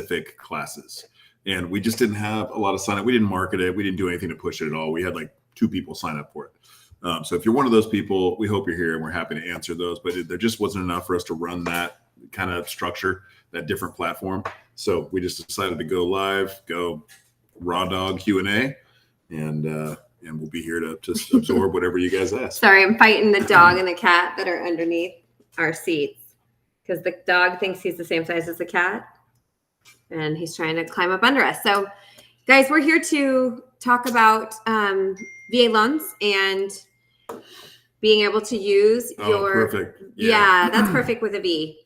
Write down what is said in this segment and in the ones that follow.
specific classes. And we just didn't have a lot of sign up. We didn't market it. We didn't do anything to push it at all. We had like 2 people sign up for it. So if you're one of those people, we hope you're here and we're happy to answer those. But there just wasn't enough for us to run that kind of structure, that different platform. So we just decided to go live, go raw dog Q&A, and we'll be here to just absorb whatever you guys ask. Sorry, I'm fighting the dog and the cat that are underneath our seats because the dog thinks he's the same size as the cat, and he's trying to climb up under us. So, guys, we're here to talk about VA loans and being able to use your. Perfect. Yeah, that's perfect with a V.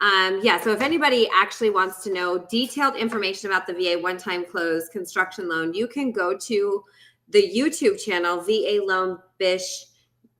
So if anybody actually wants to know detailed information about the VA one-time close construction loan, you can go to the YouTube channel, VA Loan Bish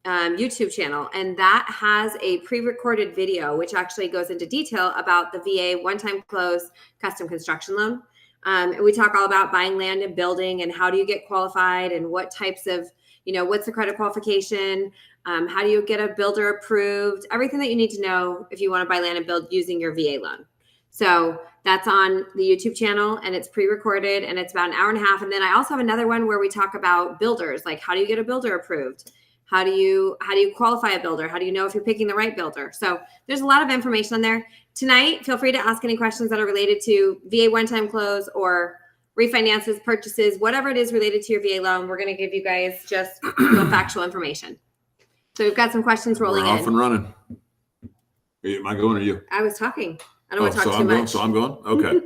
YouTube channel, and that has a pre-recorded video which actually goes into detail about the VA one-time close custom construction loan. And we talk all about buying land and building and how do you get qualified and what types of, what's the credit qualification, how do you get a builder approved, everything that you need to know if you want to buy land and build using your VA loan. So that's on the YouTube channel and it's pre-recorded and it's about an hour and a half. And then I also have another one where we talk about builders, like how do you get a builder approved? How do you qualify a builder? How do you know if you're picking the right builder? So there's a lot of information on there. Tonight, feel free to ask any questions that are related to VA one-time close or refinances, purchases, whatever it is related to your VA loan. We're going to give you guys just factual information. So we've got some questions rolling in. We're off and running. Am I going or you? I was talking. I don't want to talk too much. So I'm going? Okay.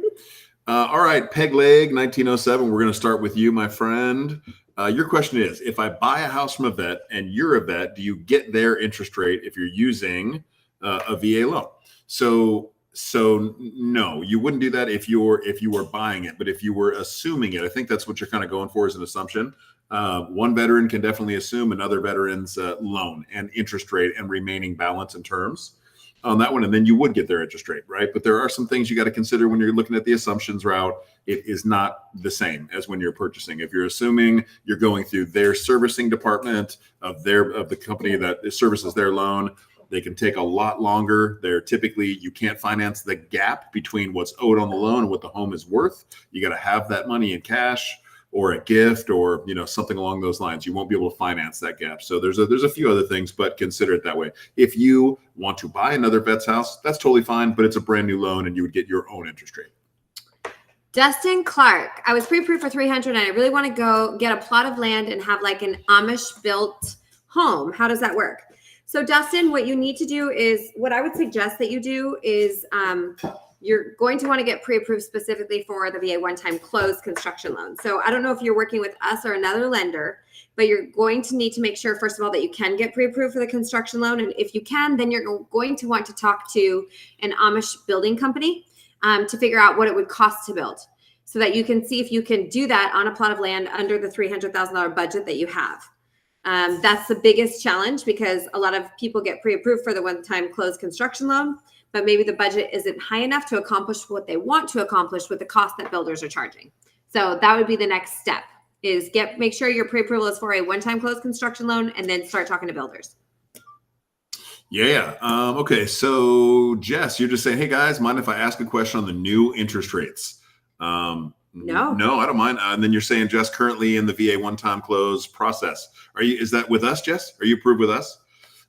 All right. Peg Leg, 1907. We're going to start with you, my friend. Your question is, if I buy a house from a vet and you're a vet, do you get their interest rate if you're using a VA loan? So no, you wouldn't do that if you were buying it, but if you were assuming it, I think that's what you're kind of going for as an assumption. One veteran can definitely assume another veteran's loan and interest rate and remaining balance and terms on that one, and then you would get their interest rate, right? But there are some things you got to consider when you're looking at the assumptions route. It is not the same as when you're purchasing. If you're assuming you're going through their servicing department of the company that services their loan, they can take a lot longer. They're typically, you can't finance the gap between what's owed on the loan and what the home is worth. You got to have that money in cash or a gift or something along those lines. You won't be able to finance that gap. So there's a few other things, but consider it that way. If you want to buy another vet's house, that's totally fine, but it's a brand new loan and you would get your own interest rate. Dustin Clark, I was pre-approved for 300 and I really want to go get a plot of land and have like an Amish built home. How does that work? So Dustin, what you need to do is, what I would suggest that you do is you're going to want to get pre-approved specifically for the VA one-time close construction loan. So I don't know if you're working with us or another lender, but you're going to need to make sure, first of all, that you can get pre-approved for the construction loan. And if you can, then you're going to want to talk to an Amish building company to figure out what it would cost to build so that you can see if you can do that on a plot of land under the $300,000 budget that you have. That's the biggest challenge because a lot of people get pre-approved for the one-time close construction loan, but maybe the budget isn't high enough to accomplish what they want to accomplish with the cost that builders are charging. So that would be the next step is make sure your pre-approval is for a one-time close construction loan and then start talking to builders. Yeah. Okay. So Jess, you're just saying, hey guys, mind if I ask a question on the new interest rates? No, I don't mind. And then you're saying, Jess, currently in the VA one-time close process. Is that with us, Jess? Are you approved with us?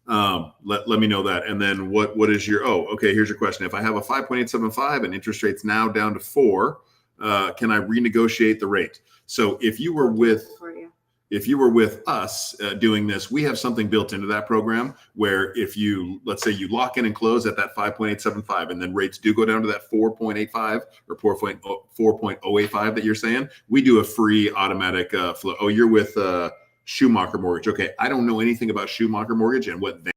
Let me know that. And then what is your, here's your question. If I have a 5.875 and interest rates now down to 4, can I renegotiate the rate? So if you were with us doing this, we have something built into that program where if let's say you lock in and close at that 5.875 and then rates do go down to that 4.85 or 4.085 that you're saying, we do a free automatic flow. Oh, you're with Schumacher Mortgage. Okay. I don't know anything about Schumacher Mortgage and what they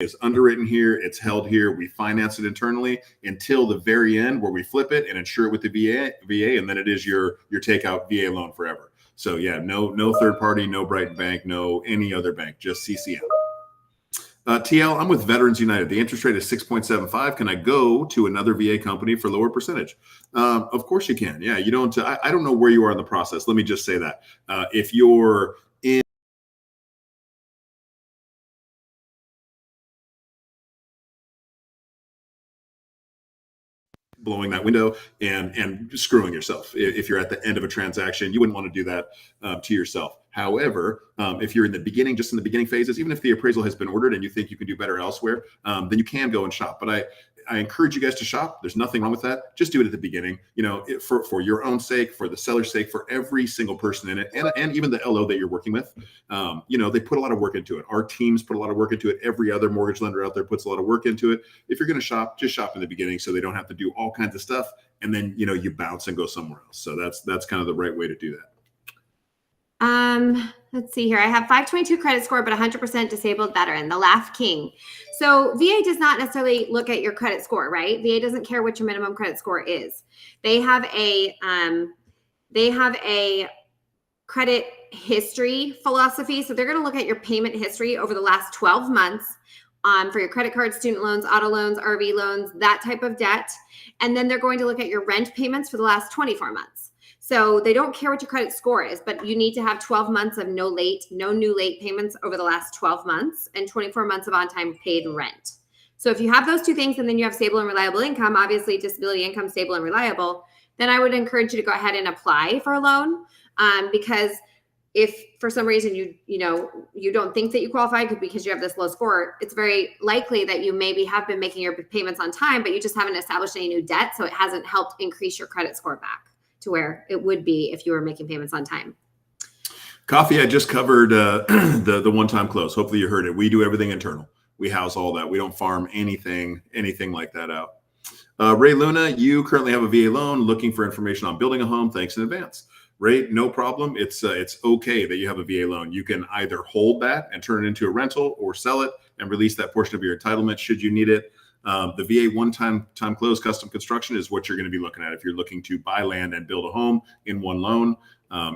is underwritten here, it's held here, we finance it internally until the very end where we flip it and insure it with the VA, and then it is your takeout VA loan forever. So yeah, no third party, no Brighton Bank, no any other bank, just CCM. TL, I'm with Veterans United. The interest rate is 6.75. Can I go to another VA company for lower percentage? Of course you can. Yeah, you don't. I don't know where you are in the process. Let me just say that if you're in blowing that window and screwing yourself. If you're at the end of a transaction, you wouldn't want to do that to yourself. However, if you're in the beginning, just in the beginning phases, even if the appraisal has been ordered and you think you can do better elsewhere, then you can go and shop. But I encourage you guys to shop. There's nothing wrong with that. Just do it at the beginning, for your own sake, for the seller's sake, for every single person in it, and even the LO that you're working with. They put a lot of work into it. Our teams put a lot of work into it. Every other mortgage lender out there puts a lot of work into it. If you're going to shop, just shop in the beginning so they don't have to do all kinds of stuff. And then, you bounce and go somewhere else. So that's kind of the right way to do that. Let's see here. I have 522 credit score, but 100% disabled veteran, the Laugh King. So VA does not necessarily look at your credit score, right? VA doesn't care what your minimum credit score is. They have a credit history philosophy. So they're going to look at your payment history over the last 12 months for your credit cards, student loans, auto loans, RV loans, that type of debt. And then they're going to look at your rent payments for the last 24 months. So they don't care what your credit score is, but you need to have 12 months of no new late payments over the last 12 months and 24 months of on-time paid rent. So if you have those two things and then you have stable and reliable income, obviously disability income, stable and reliable, then I would encourage you to go ahead and apply for a loan. Because if for some reason you don't think that you qualify because you have this low score, it's very likely that you maybe have been making your payments on time, but you just haven't established any new debt. So it hasn't helped increase your credit score back to where it would be if you were making payments on time. Coffee, I just covered the one-time close. Hopefully you heard it. We do everything internal. We house all that. We don't farm anything like that out. Ray Luna, you currently have a VA loan, looking for information on building a home. Thanks in advance. Ray, no problem. It's okay that you have a VA loan. You can either hold that and turn it into a rental or sell it and release that portion of your entitlement should you need it. The VA one-time close custom construction is what you're going to be looking at if you're looking to buy land and build a home in one loan.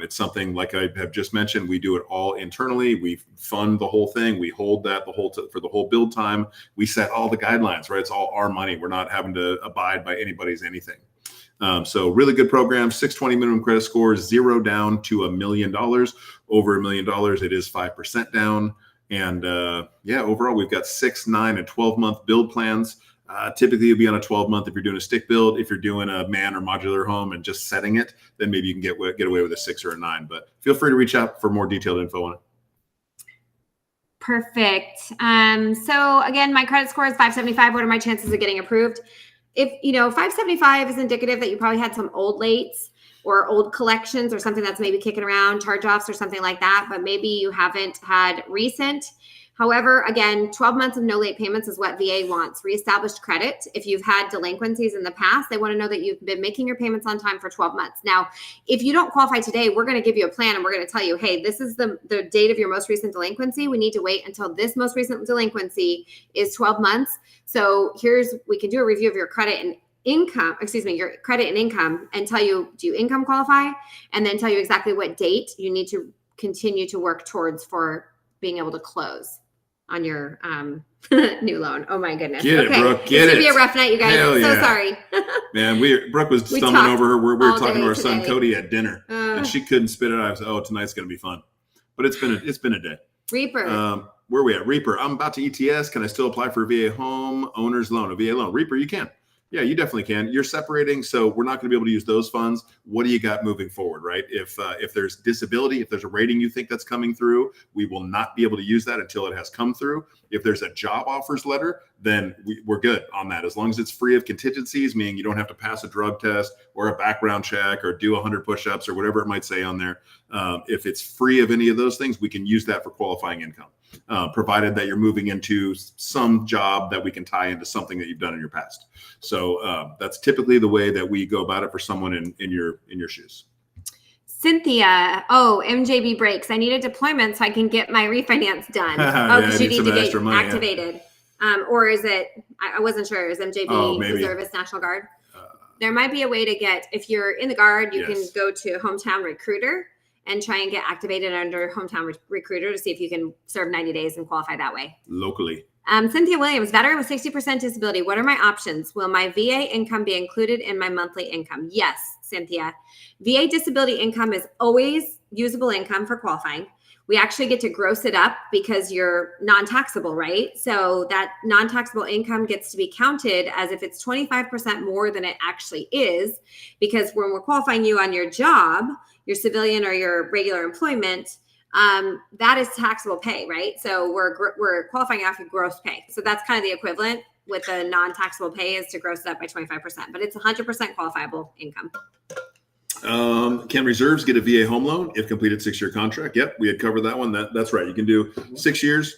It's something like I have just mentioned. We do it all internally. We fund the whole thing. We hold that for the whole build time. We set all the guidelines, right? It's all our money. We're not having to abide by anybody's anything. So really good program. 620 minimum credit score, 0 down to $1 million. Over $1 million, it is 5% down. And overall, we've got 6, 9, and 12-month build plans. Typically, you'll be on a 12-month if you're doing a stick build. If you're doing a man or modular home and just setting it, then maybe you can get away with a 6 or a 9. But feel free to reach out for more detailed info on it. Perfect. So again, my credit score is 575. What are my chances of getting approved? If 575 is indicative that you probably had some old lates or old collections or something that's maybe kicking around, charge-offs or something like that, but maybe you haven't had recent. However, again, 12 months of no late payments is what VA wants. Reestablished credit. If you've had delinquencies in the past, they want to know that you've been making your payments on time for 12 months. Now, if you don't qualify today, we're going to give you a plan and we're going to tell you, hey, this is the date of your most recent delinquency. We need to wait until this most recent delinquency is 12 months. So we can do a review of your credit and your credit and income and tell you, do you income qualify? And then tell you exactly what date you need to continue to work towards for being able to close on your new loan. Oh my goodness. Get it, Brooke. Get it. It's going to be a rough night, you guys. Hell I'm so yeah. sorry. Man, Brooke was stumbling over her. We were talking to our son today. Cody at dinner, and she couldn't spit it out. I was like, tonight's going to be fun. But it's been a day. Reaper. Where are we at? Reaper, I'm about to ETS. Can I still apply for a VA home owner's loan, a VA loan? Reaper, you can. Yeah, you definitely can. You're separating, so we're not going to be able to use those funds. What do you got moving forward, right? If there's disability, if there's a rating you think that's coming through, we will not be able to use that until it has come through. If there's a job offers letter, then we're good on that. As long as it's free of contingencies, meaning you don't have to pass a drug test or a background check or do 100 push-ups or whatever it might say on there. If it's free of any of those things, we can use that for qualifying income, provided that you're moving into some job that we can tie into something that you've done in your past. So that's typically the way that we go about it for someone in your shoes. Cynthia, MJB breaks. I need a deployment so I can get my refinance done. Because you need to get activated. Or is it, I wasn't sure, is MJB maybe. Reservist National Guard? There might be a way to get, if you're in the Guard, you can go to Hometown Recruiter and try and get activated under Hometown Recruiter to see if you can serve 90 days and qualify that way. Locally. Cynthia Williams, veteran with 60% disability. What are my options? Will my VA income be included in my monthly income? Yes, Cynthia. VA disability income is always usable income for qualifying. We actually get to gross it up because you're non-taxable, right? So that non-taxable income gets to be counted as if it's 25% more than it actually is, because when we're qualifying you on your job, your civilian or your regular employment, that is taxable pay, right? So we're qualifying off of gross pay. So that's kind of the equivalent with the non-taxable pay is to gross it up by 25%, but it's 100% qualifiable income. Can reserves get a VA home loan if completed 6-year contract? Yep, we had covered that one. That's right. You can do 6 years,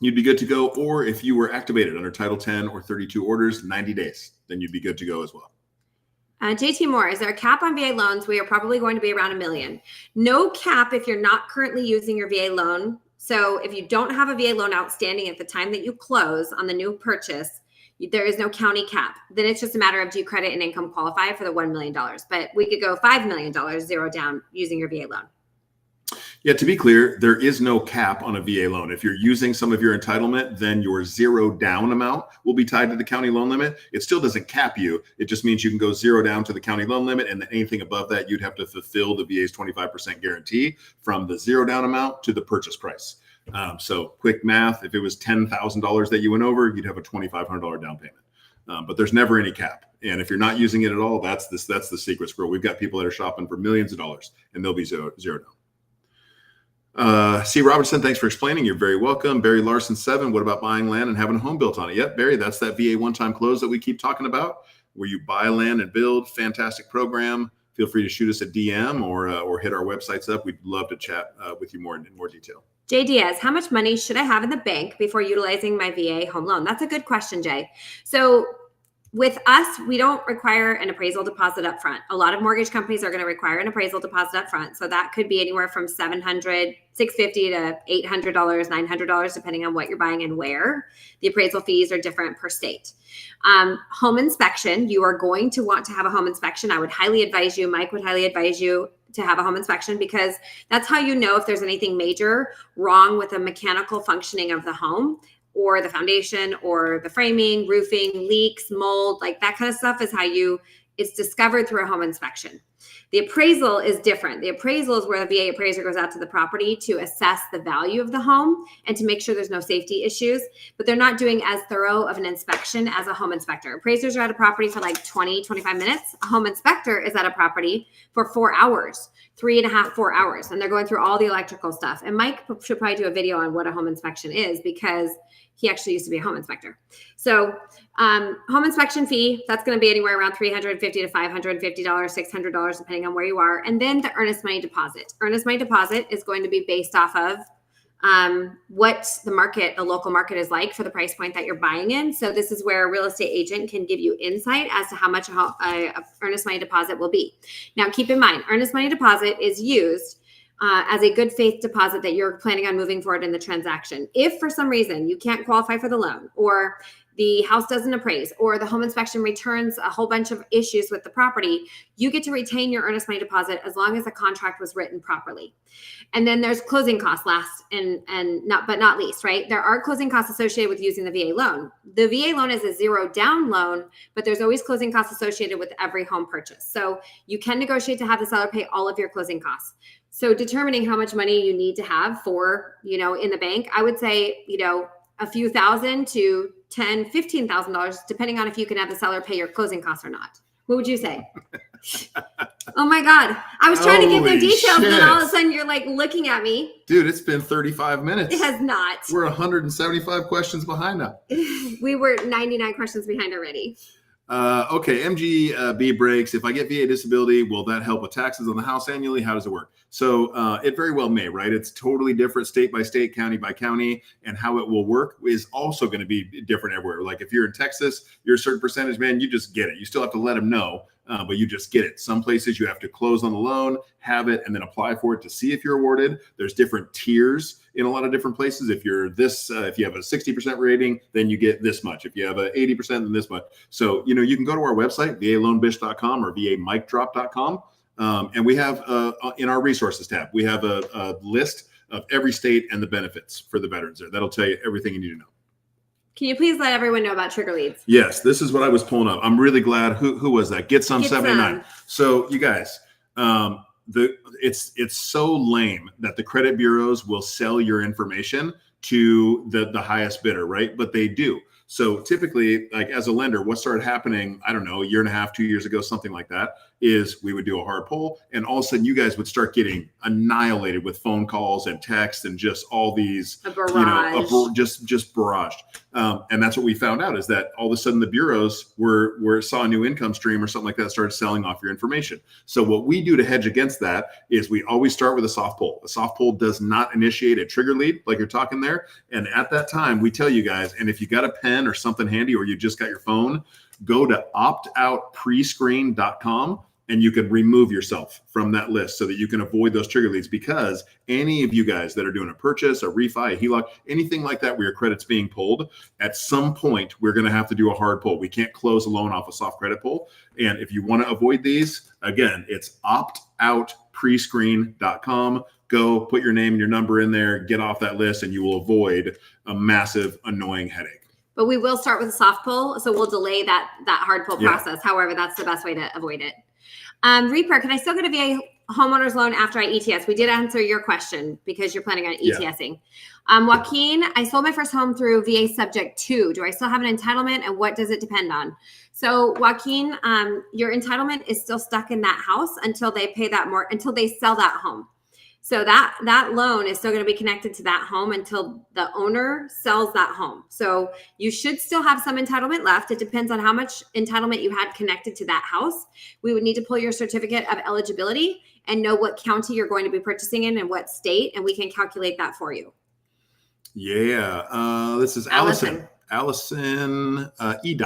you'd be good to go. Or if you were activated under Title 10 or 32 orders, 90 days, then you'd be good to go as well. JT Moore, is there a cap on VA loans? We are probably going to be around $1 million. No cap if you're not currently using your VA loan. So if you don't have a VA loan outstanding at the time that you close on the new purchase, there is no county cap. Then it's just a matter of do you credit and income qualify for the $1 million. But we could go $5 million zero down using your VA loan. Yeah, to be clear, there is no cap on a VA loan. If you're using some of your entitlement, then your zero down amount will be tied to the county loan limit. It still doesn't cap you. It just means you can go zero down to the county loan limit, and anything above that, you'd have to fulfill the VA's 25% guarantee from the zero down amount to the purchase price. So quick math, if it was $10,000 that you went over, you'd have a $2,500 down payment. But there's never any cap. And if you're not using it at all, that's the secret squirrel. We've got people that are shopping for millions of dollars, and they'll be zero down. C. Robertson, thanks for explaining. You're very welcome. Barry Larson, 7. What about buying land and having a home built on it? Yep, Barry, that's that VA one-time close that we keep talking about, where you buy land and build. Fantastic program. Feel free to shoot us a DM or hit our websites up. We'd love to chat with you in more detail. Jay Diaz, how much money should I have in the bank before utilizing my VA home loan? That's a good question, Jay. So with us, we don't require an appraisal deposit up front. A lot of mortgage companies are going to require an appraisal deposit up front. So that could be anywhere from $700, $650 to $800, $900, depending on what you're buying and where. The appraisal fees are different per state. Home inspection, you are going to want to have a home inspection. I would highly advise you, Mike would highly advise you to have a home inspection, because that's how you know if there's anything major wrong with the mechanical functioning of the home, or the foundation, or the framing, roofing, leaks, mold, like that kind of stuff is how it's discovered through a home inspection. The appraisal is different. The appraisal is where the VA appraiser goes out to the property to assess the value of the home and to make sure there's no safety issues, but they're not doing as thorough of an inspection as a home inspector. Appraisers are at a property for like 20, 25 minutes. A home inspector is at a property for 4 hours, 3.5, 4 hours, and they're going through all the electrical stuff. And Mike should probably do a video on what a home inspection is, because he actually used to be a home inspector. So home inspection fee, that's going to be anywhere around $350 to $550, $600, depending on where you are. And then the earnest money deposit. Earnest money deposit is going to be based off of what the local market is like for the price point that you're buying in. So this is where a real estate agent can give you insight as to how much a earnest money deposit will be. Now, keep in mind, earnest money deposit is used as a good faith deposit that you're planning on moving forward in the transaction. If for some reason you can't qualify for the loan, or the house doesn't appraise, or the home inspection returns a whole bunch of issues with the property, you get to retain your earnest money deposit as long as the contract was written properly. And then there's closing costs last and not least, right? There are closing costs associated with using the VA loan. The VA loan is a zero down loan, but there's always closing costs associated with every home purchase. So you can negotiate to have the seller pay all of your closing costs. So determining how much money you need to have for, in the bank, I would say, a few thousand to $10,000, $15,000, depending on if you can have the seller pay your closing costs or not. What would you say? Oh my God. I was trying to give them details, and then all of a sudden you're like looking at me. Dude, it's been 35 minutes. It has not. We're 175 questions behind now. We were 99 questions behind already. Okay, MGB breaks. If I get VA disability, will that help with taxes on the house annually? How does it work? So it very well may, right? It's totally different state by state, county by county, and how it will work is also going to be different everywhere. Like if you're in Texas, you're a certain percentage, man, you just get it. You still have to let them know but you just get it. Some places you have to close on the loan, have it, and then apply for it to see if you're awarded. There's different tiers in a lot of different places. If you're if you have a 60% rating, then you get this much. If you have a 80%, then this much. So, you can go to our website, valoanbish.com or vamicdrop.com. And we have in our resources tab, we have a list of every state and the benefits for the veterans there. That'll tell you everything you need to know. Can you please let everyone know about Trigger Leads? Yes, this is what I was pulling up. I'm really glad. Who was that? Get Some 79. So you guys, it's so lame that the credit bureaus will sell your information to the highest bidder, right? But they do. So typically, like as a lender, what started happening, I don't know, a year and a half, 2 years ago, something like that, is we would do a hard pull, and all of a sudden you guys would start getting annihilated with phone calls and texts and just all these, a barrage. Just barraged. And that's what we found out, is that all of a sudden the bureaus saw a new income stream or something like that, started selling off your information. So what we do to hedge against that is we always start with a soft pull. A soft pull does not initiate a trigger lead like you're talking there. And at that time, we tell you guys, and if you got a pen or something handy, or you just got your phone, go to optoutprescreen.com. and you can remove yourself from that list so that you can avoid those trigger leads, because any of you guys that are doing a purchase, a refi, a HELOC, anything like that where your credit's being pulled, at some point, we're going to have to do a hard pull. We can't close a loan off a soft credit pull. And if you want to avoid these, again, it's optoutprescreen.com. Go put your name and your number in there, get off that list, and you will avoid a massive, annoying headache. But we will start with a soft pull, so we'll delay that hard pull process. However, that's the best way to avoid it. Reaper, can I still get a VA homeowner's loan after I ETS? We did answer your question because you're planning on ETSing. Joaquin, I sold my first home through VA Subject 2. Do I still have an entitlement, and what does it depend on? So Joaquin, your entitlement is still stuck in that house until they pay until they sell that home. So that loan is still going to be connected to that home until the owner sells that home. So you should still have some entitlement left. It depends on how much entitlement you had connected to that house. We would need to pull your certificate of eligibility and know what county you're going to be purchasing in and what state, and we can calculate that for you. Yeah. This is Allison E.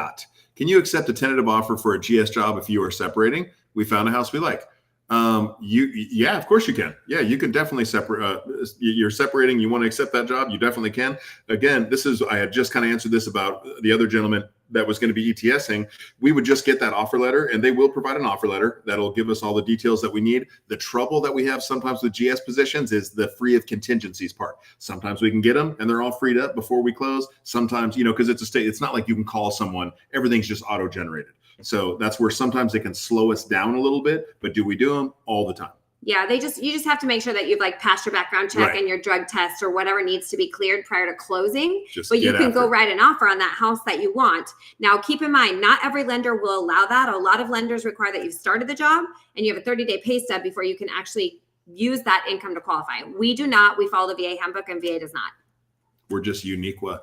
Can you accept a tentative offer for a GS job if you are separating? We found a house we like. Yeah, of course you can. Yeah, you can definitely separate. You're separating. You want to accept that job? You definitely can. Again, I had just kind of answered this about the other gentleman that was going to be ETSing. We would just get that offer letter, and they will provide an offer letter that'll give us all the details that we need. The trouble that we have sometimes with GS positions is the free of contingencies part. Sometimes we can get them and they're all freed up before we close. Sometimes, because it's a state, it's not like you can call someone. Everything's just auto-generated. So that's where sometimes they can slow us down a little bit, but do we do them all the time? Yeah, you just have to make sure that you've passed your background check and your drug test or whatever needs to be cleared prior to closing. But you can go write an offer on that house that you want. Now, keep in mind, not every lender will allow that. A lot of lenders require that you've started the job and you have a 30-day pay stub before you can actually use that income to qualify. We do not. We follow the VA handbook, and VA does not. We're just unique. Always.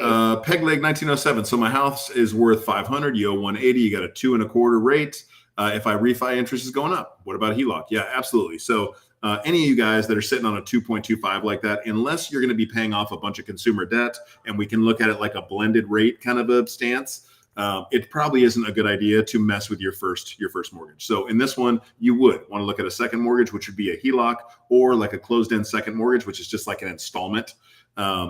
Pegleg 1907. So my house is worth 500. You owe 180. You got a 2.25% rate. If I refi, interest is going up. What about a HELOC? Yeah, absolutely. So any of you guys that are sitting on a 2.25 like that, unless you're going to be paying off a bunch of consumer debt, and we can look at it like a blended rate kind of a stance, it probably isn't a good idea to mess with your first mortgage. So in this one, you would want to look at a second mortgage, which would be a HELOC, or like a closed-end second mortgage, which is just like an installment.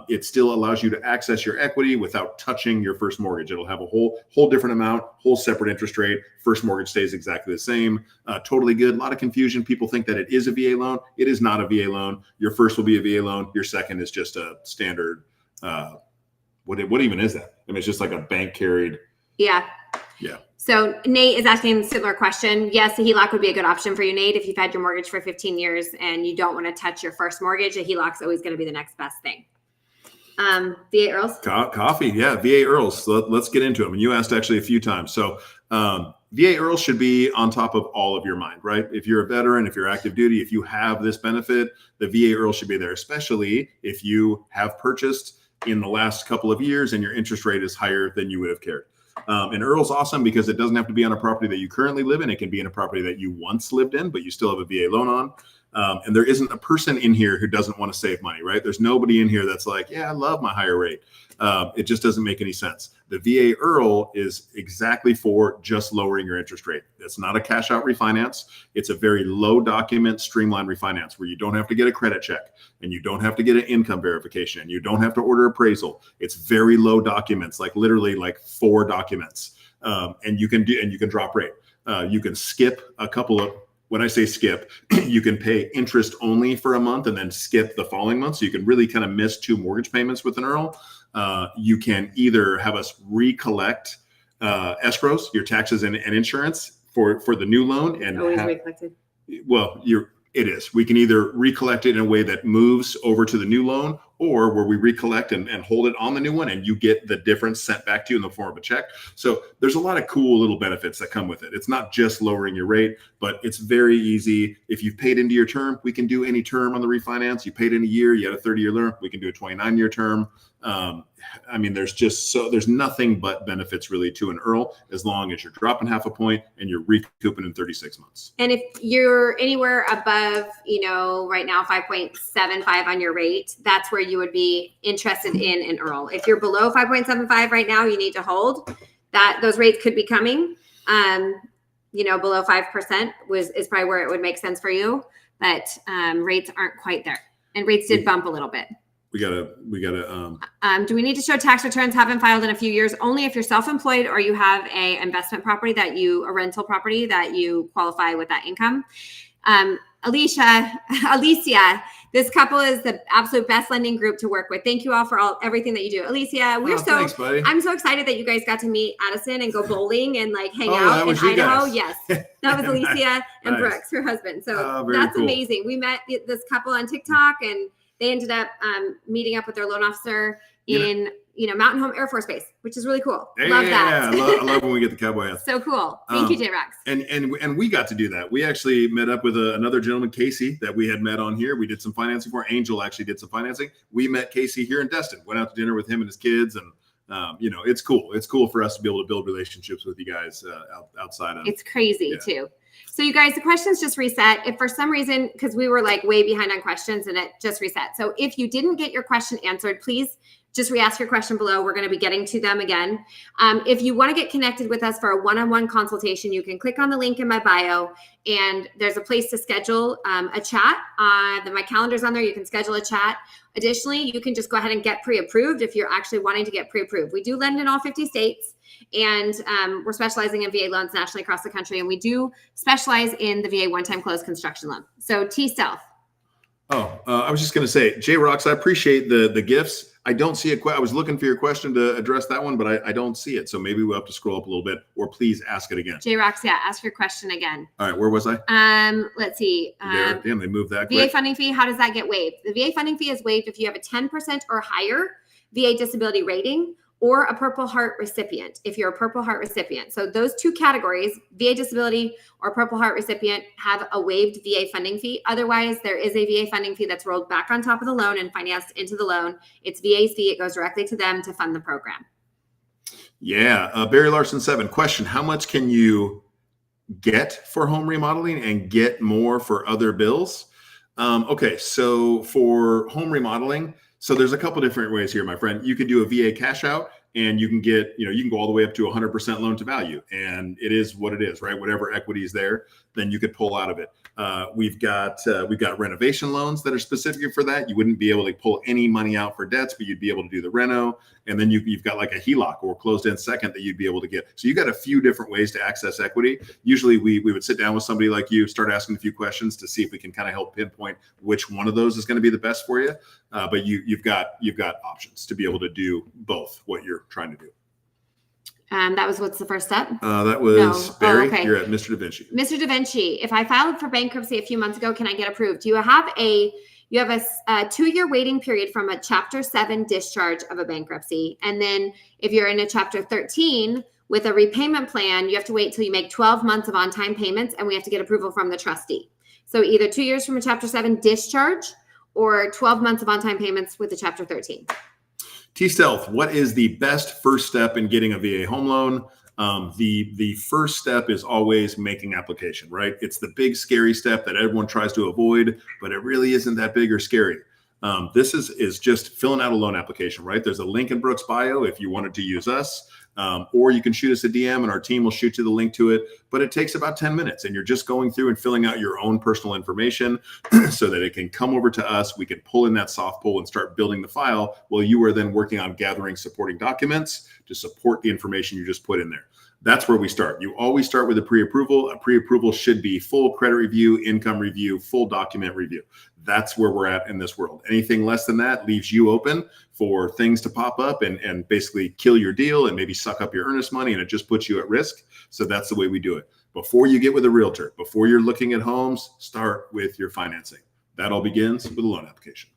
It still allows you to access your equity without touching your first mortgage. It'll have a whole different amount, whole separate interest rate. First mortgage stays exactly the same. Totally good. A lot of confusion. People think that it is a VA loan. It is not a VA loan. Your first will be a VA loan. Your second is just a standard. What even is that? I mean, it's just like a bank carried. Yeah. Yeah. So Nate is asking a similar question. Yes, a HELOC would be a good option for you, Nate. If you've had your mortgage for 15 years and you don't want to touch your first mortgage, a HELOC's always going to be the next best thing. VA Earls? Coffee. Yeah. VA Earls. So let's get into them. And you asked actually a few times. So VA Earls should be on top of all of your mind, right? If you're a veteran, if you're active duty, if you have this benefit, the VA Earls should be there, especially if you have purchased in the last couple of years and your interest rate is higher than you would have cared. And Earl's awesome because it doesn't have to be on a property that you currently live in. It can be in a property that you once lived in, but you still have a VA loan on. And there isn't a person in here who doesn't want to save money, right? There's nobody in here that's like, yeah, I love my higher rate. It just doesn't make any sense. The VA IRRRL is exactly for just lowering your interest rate. It's not a cash out refinance. It's a very low document, streamlined refinance where you don't have to get a credit check and you don't have to get an income verification and you don't have to order appraisal. It's very low documents, like literally like 4 documents. And you can drop rate. You can skip a couple of, when I say skip, you can pay interest only for a month and then skip the following month. So you can really kind of miss 2 mortgage payments with an IRRRL. You can either have us recollect escrows, your taxes and insurance for the new loan, and always recollected. Well, it is. We can either recollect it in a way that moves over to the new loan, or where we recollect and hold it on the new one, and you get the difference sent back to you in the form of a check. So there's a lot of cool little benefits that come with it. It's not just lowering your rate, but it's very easy. If you've paid into your term, we can do any term on the refinance. You paid in a year, you had a 30-year term, we can do a 29-year term. I mean, there's nothing but benefits really to an IRRRL as long as you're dropping half a point and you're recouping in 36 months. And if you're anywhere above, right now 5.75 on your rate, that's where you would be interested in an IRRRL. If you're below 5.75 right now, you need to hold that. Those rates could be coming. Below 5% is probably where it would make sense for you, but rates aren't quite there, and rates did bump a little bit. We gotta. Do we need to show tax returns haven't filed in a few years? Only if you're self-employed or you have a investment property a rental property that you qualify with that income. Alicia, this couple is the absolute best lending group to work with. Thank you all for everything that you do. Alicia, Thanks, buddy. I'm so excited that you guys got to meet Addison and go bowling and hang that out in was you Idaho. guys. Yes, that was Alicia and Nice. Brooks, her husband. So very that's cool. amazing. We met this couple on TikTok, and they ended up meeting up with their loan officer in Mountain Home Air Force Base, which is really cool. Love that. I love when we get the cowboy hats. So cool. Thank you, J-Rox. And we got to do that. We actually met up with another gentleman, Casey, that we had met on here. We did some financing for. Angel actually did some financing. We met Casey here in Destin. Went out to dinner with him and his kids, and it's cool. It's cool for us to be able to build relationships with you guys outside of. It's crazy too. So you guys, the questions just reset. If for some reason, because we were like way behind on questions and it just reset. So if you didn't get your question answered, please just re-ask your question below. We're going to be getting to them again. If you want to get connected with us for a one-on-one consultation, you can click on the link in my bio, and there's a place to schedule a chat. My calendar's on there. You can schedule a chat. Additionally, you can just go ahead and get pre-approved if you're actually wanting to get pre-approved. We do lend in all 50 states, and we're specializing in VA loans nationally across the country, and we do specialize in the VA one-time close construction loan. So T-Stealth. I was just going to say, J-Rox, I appreciate the gifts. I don't see I was looking for your question to address that one, but I don't see it. So maybe we'll have to scroll up a little bit, or please ask it again. J-Rox, ask your question again. All right, where was I? Let's see. Damn, they moved that VA quick. funding fee, how does that get waived? The VA funding fee is waived if you have a 10% or higher VA disability rating, or a Purple Heart recipient, if you're a Purple Heart recipient. So those 2 categories, VA disability or Purple Heart recipient, have a waived VA funding fee. Otherwise, there is a VA funding fee that's rolled back on top of the loan and financed into the loan. It's VA's fee. It goes directly to them to fund the program. Yeah. Barry Larson 7, question, how much can you get for home remodeling and get more for other bills? Okay, so for home remodeling, so there's a couple different ways here, my friend. You can do a VA cash out, and you can get, you can go all the way up to 100% loan to value, and it is what it is, right? Whatever equity is there, then you could pull out of it. We've got renovation loans that are specific for that. You wouldn't be able to pull any money out for debts, but you'd be able to do the reno. And then you've got like a HELOC or closed-end second that you'd be able to get. So you got a few different ways to access equity. Usually we would sit down with somebody like you, start asking a few questions to see if we can kind of help pinpoint which one of those is going to be the best for you. But you've got options to be able to do both what you're trying to do. What's the first step? That was Barry. Okay. You're at Mr. Da Vinci. Mr. Da Vinci, if I filed for bankruptcy a few months ago, can I get approved? You have a 2-year waiting period from a Chapter 7 discharge of a bankruptcy. And then if you're in a Chapter 13 with a repayment plan, you have to wait till you make 12 months of on-time payments, and we have to get approval from the trustee. So either 2 years from a Chapter 7 discharge or 12 months of on-time payments with a Chapter 13. T-Stealth, what is the best first step in getting a VA home loan? The first step is always making application, right? It's the big scary step that everyone tries to avoid, but it really isn't that big or scary. This is just filling out a loan application, right? There's a link in Brooke's bio if you wanted to use us, or you can shoot us a DM and our team will shoot you the link to it. But it takes about 10 minutes and you're just going through and filling out your own personal information so that it can come over to us. We can pull in that soft pull and start building the file while you are then working on gathering supporting documents to support the information you just put in there. That's where we start. You always start with a pre-approval. A pre-approval should be full credit review, income review, full document review. That's where we're at in this world. Anything less than that leaves you open for things to pop up and basically kill your deal and maybe suck up your earnest money, and it just puts you at risk. So that's the way we do it. Before you get with a realtor, before you're looking at homes, start with your financing. That all begins with a loan application.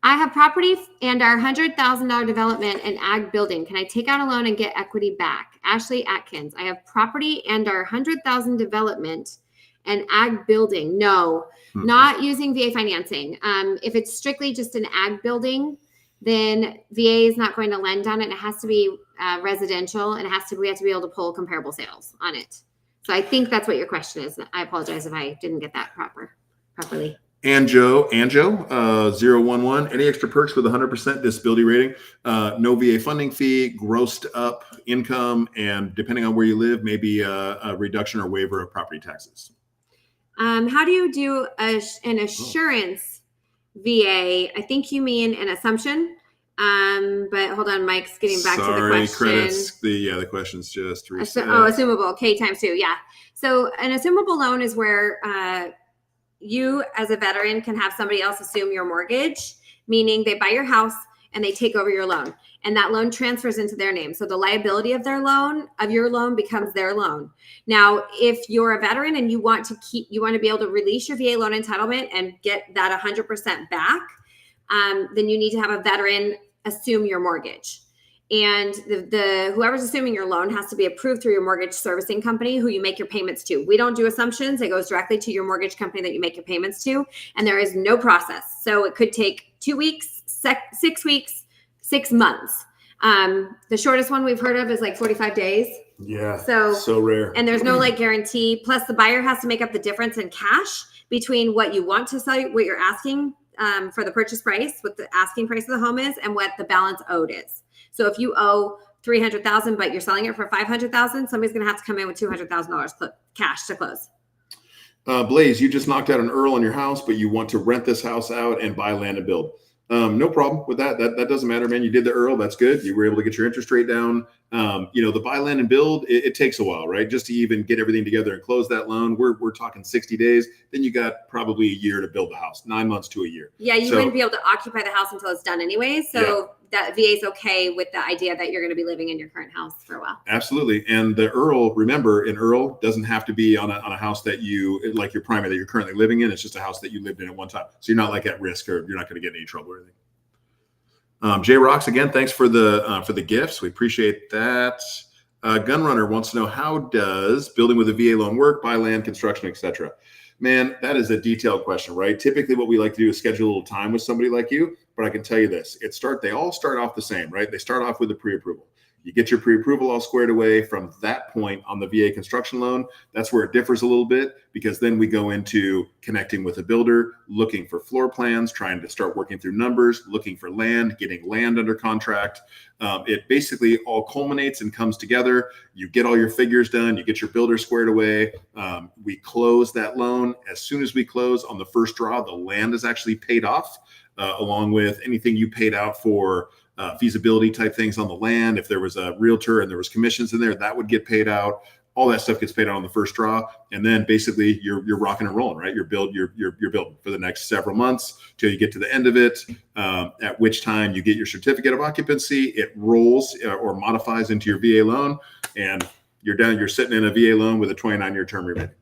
I have property and our $100,000 development and ag building. Can I take out a loan and get equity back? Ashley Atkins. I have property and our $100,000 development and ag building. No, not using VA financing. If it's strictly just an ag building, then VA is not going to lend on it. It has to be residential, and we have to be able to pull comparable sales on it. So I think that's what your question is. I apologize if I didn't get that properly. Anjo 011. Any extra perks with 100% disability rating? No VA funding fee, grossed up income, and depending on where you live, maybe a reduction or waiver of property taxes. How do you do an assurance VA? I think you mean an assumption. But hold on, Mike's getting back to the question. Credits. The question's just reset. Assumable. K times 2. Yeah. So an assumable loan is where you as a veteran can have somebody else assume your mortgage, meaning they buy your house and they take over your loan, and that loan transfers into their name. So the liability of your loan becomes their loan. Now, if you're a veteran and you want to be able to release your VA loan entitlement and get that 100% back, then you need to have a veteran assume your mortgage. And the whoever's assuming your loan has to be approved through your mortgage servicing company who you make your payments to. We don't do assumptions. It goes directly to your mortgage company that you make your payments to. And there is no process. So it could take 2 weeks, 6 weeks, 6 months. The shortest one we've heard of is like 45 days. Yeah. So rare. And there's no like guarantee. Plus the buyer has to make up the difference in cash between what you want to sell, what you're asking for the purchase price, what the asking price of the home is, and what the balance owed is. So if you owe $300,000, but you're selling it for $500,000, somebody's going to have to come in with $200,000 cash to close. Blaze, you just knocked out an Earl on your house, but you want to rent this house out and buy land and build. No problem with that. That doesn't matter, man. You did the Earl. That's good. You were able to get your interest rate down. The buy land and build, it takes a while, right? Just to even get everything together and close that loan. We're talking 60 days. Then you got probably a year to build the house, 9 months to a year. Yeah, you wouldn't be able to occupy the house until it's done anyway. So that VA is okay with the idea that you're going to be living in your current house for a while. Absolutely. And the Earl, remember, an Earl doesn't have to be on a house that you, like your primary that you're currently living in. It's just a house that you lived in at one time. So you're not like at risk, or you're not going to get in any trouble or anything. J Rocks, again, thanks for the gifts. We appreciate that. Gunrunner wants to know, how does building with a VA loan work, buy land, construction, etc.? Man, that is a detailed question, right? Typically what we like to do is schedule a little time with somebody like you, but I can tell you this, they all start off the same, right? They start off with a pre-approval. You get your pre-approval all squared away. From that point on the VA construction loan, that's where it differs a little bit, because then we go into connecting with a builder, looking for floor plans, trying to start working through numbers, looking for land, getting land under contract. It basically all culminates and comes together. You get all your figures done, you get your builder squared away. We close that loan. As soon as we close on the first draw, the land is actually paid off, along with anything you paid out for feasibility type things on the land. If there was a realtor and there was commissions in there, that would get paid out. All that stuff gets paid out on the first draw, and then basically you're rocking and rolling, right? You're building for the next several months till you get to the end of it. At which time you get your certificate of occupancy. It rolls or modifies into your VA loan, and you're done. You're sitting in a VA loan with a 29-year term remaining.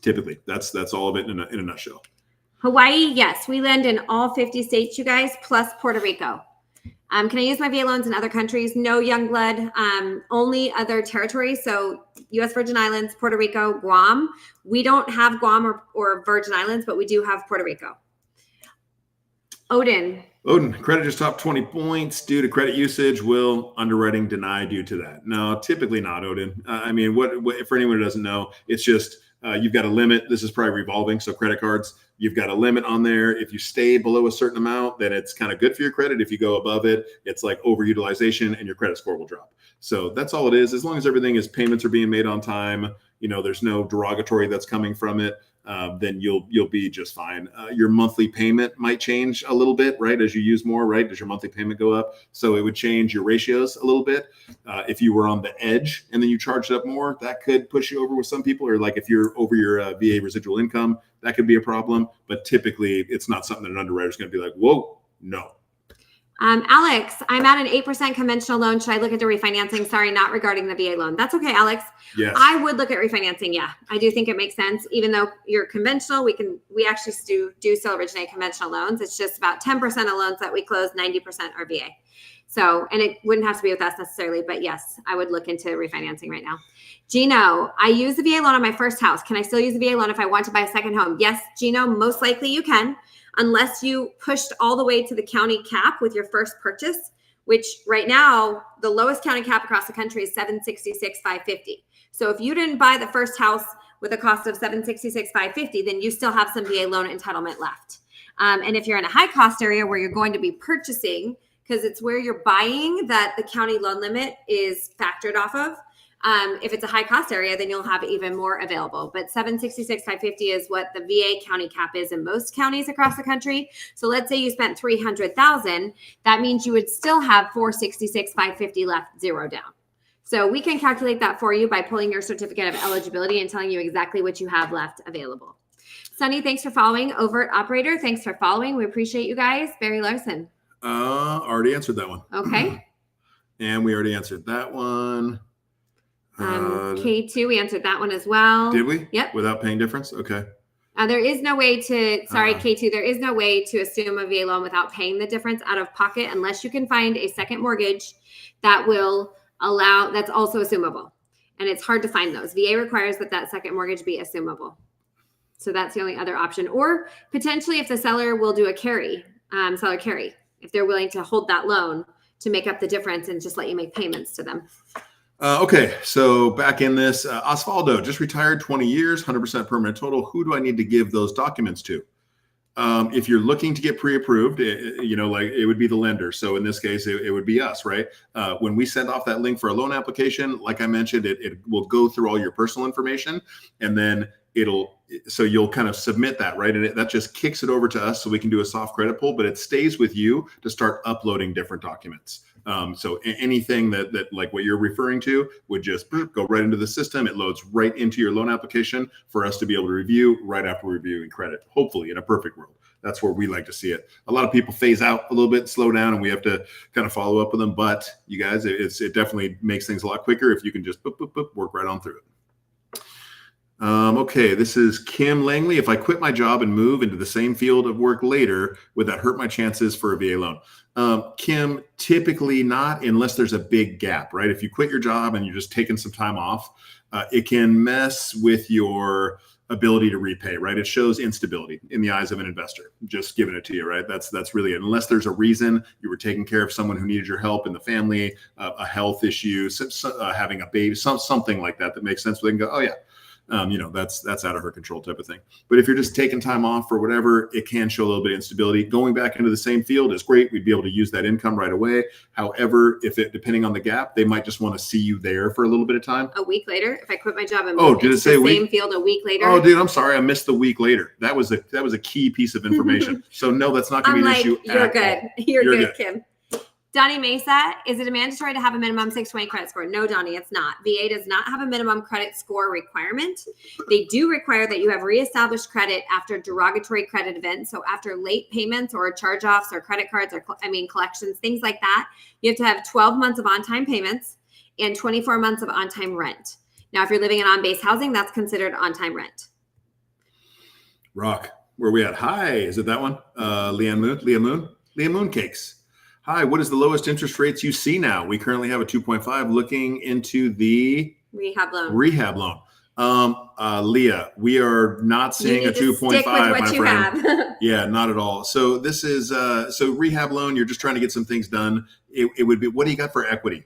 Typically, that's all of it in a nutshell. Hawaii, yes, we lend in all 50 states, you guys, plus Puerto Rico. Can I use my VA loans in other countries? No, Youngblood. Only other territories. So U.S. Virgin Islands, Puerto Rico, Guam. We don't have Guam or Virgin Islands, but we do have Puerto Rico. Odin. Odin, credit just topped 20 points due to credit usage. Will underwriting deny due to that? No, typically not, Odin. I mean, what for anyone who doesn't know, it's just you've got a limit. This is probably revolving. So credit cards, you've got a limit on there. If you stay below a certain amount, then it's kind of good for your credit. If you go above it, it's like overutilization and your credit score will drop. So that's all it is. As long as everything is payments are being made on time, there's no derogatory that's coming from it, then you'll be just fine. Your monthly payment might change a little bit, right? As you use more, right? Does your monthly payment go up? So it would change your ratios a little bit. If you were on the edge and then you charged up more, that could push you over with some people. Or like if you're over your VA residual income, that could be a problem. But typically it's not something that an underwriter is going to be like, whoa, no. Alex, I'm at an 8% conventional loan. Should I look into refinancing? Sorry, not regarding the VA loan. That's okay, Alex. Yes. I would look at refinancing. Yeah, I do think it makes sense. Even though you're conventional, we actually do still originate conventional loans. It's just about 10% of loans that we close, 90% are VA. So, and it wouldn't have to be with us necessarily, but yes, I would look into refinancing right now. Gino, I use the VA loan on my first house. Can I still use the VA loan if I want to buy a second home? Yes, Gino, most likely you can. Unless you pushed all the way to the county cap with your first purchase, which right now, the lowest county cap across the country is $766,550. So if you didn't buy the first house with a cost of $766,550, then you still have some VA loan entitlement left. And if you're in a high cost area where you're going to be purchasing, because it's where you're buying that the county loan limit is factored off of, if it's a high cost area, then you'll have even more available. But $766,550 is what the VA county cap is in most counties across the country. So let's say you spent $300,000, that means you would still have $466,550 left, zero down. So we can calculate that for you by pulling your certificate of eligibility and telling you exactly what you have left available. Sunny, thanks for following. Overt Operator, thanks for following. We appreciate you guys. Barry Larson. Already answered that one. Okay. And we already answered that one. K2, we answered that one as well. Did we? Yep. Without paying difference? Okay. There is no way to, K2, there is no way to assume a VA loan without paying the difference out of pocket unless you can find a second mortgage that will allow, that's also assumable. And it's hard to find those. VA requires that second mortgage be assumable. So that's the only other option. Or potentially if the seller will do a carry, seller carry, if they're willing to hold that loan to make up the difference and just let you make payments to them. Okay, so back in this, Osvaldo, just retired 20 years, 100% permanent total. Who do I need to give those documents to? If you're looking to get pre-approved, it would be the lender. So in this case, it would be us, right? When we send off that link for a loan application, like I mentioned, it will go through all your personal information, and then so you'll kind of submit that, right? And that just kicks it over to us so we can do a soft credit pull, but it stays with you to start uploading different documents. So anything that like what you're referring to would just go right into the system. It loads right into your loan application for us to be able to review right after reviewing credit, hopefully in a perfect world. That's where we like to see it. A lot of people phase out a little bit, slow down, and we have to kind of follow up with them. But you guys, it definitely makes things a lot quicker if you can just work right on through it. Okay, this is Kim Langley. If I quit my job and move into the same field of work later, would that hurt my chances for a VA loan? Kim, typically not, unless there's a big gap, right? If you quit your job and you're just taking some time off, it can mess with your ability to repay, right? It shows instability in the eyes of an investor, just giving it to you, right? That's really it. Unless there's a reason you were taking care of someone who needed your help in the family, a health issue, having a baby, something like that makes sense. They can go, oh yeah. That's out of her control type of thing. But if you're just taking time off or whatever, it can show a little bit of instability. Going back into the same field is great. We'd be able to use that income right away. However, depending on the gap, they might just want to see you there for a little bit of time. A week later, if I quit my job and moved did it say the same field a week later? Oh, dude, I'm sorry, I missed the week later. That was a key piece of information. So no, that's not going to be an issue. You're good. You're good, Kim. Donnie Mesa, is it mandatory to have a minimum 620 credit score? No, Donnie, it's not. VA does not have a minimum credit score requirement. They do require that you have reestablished credit after derogatory credit events. So after late payments or charge-offs or credit cards or collections, things like that, you have to have 12 months of on-time payments and 24 months of on-time rent. Now, if you're living in on-base housing, that's considered on-time rent. Rock, where are we at? Hi, is it that one? Leah Moon Cakes. Hi, what is the lowest interest rates you see now? We currently have a 2.5 looking into the rehab loan. Leah, we are not seeing a 2.5, stick with what my you friend. have. Yeah, not at all. So this is so rehab loan. You're just trying to get some things done. It would be, what do you got for equity?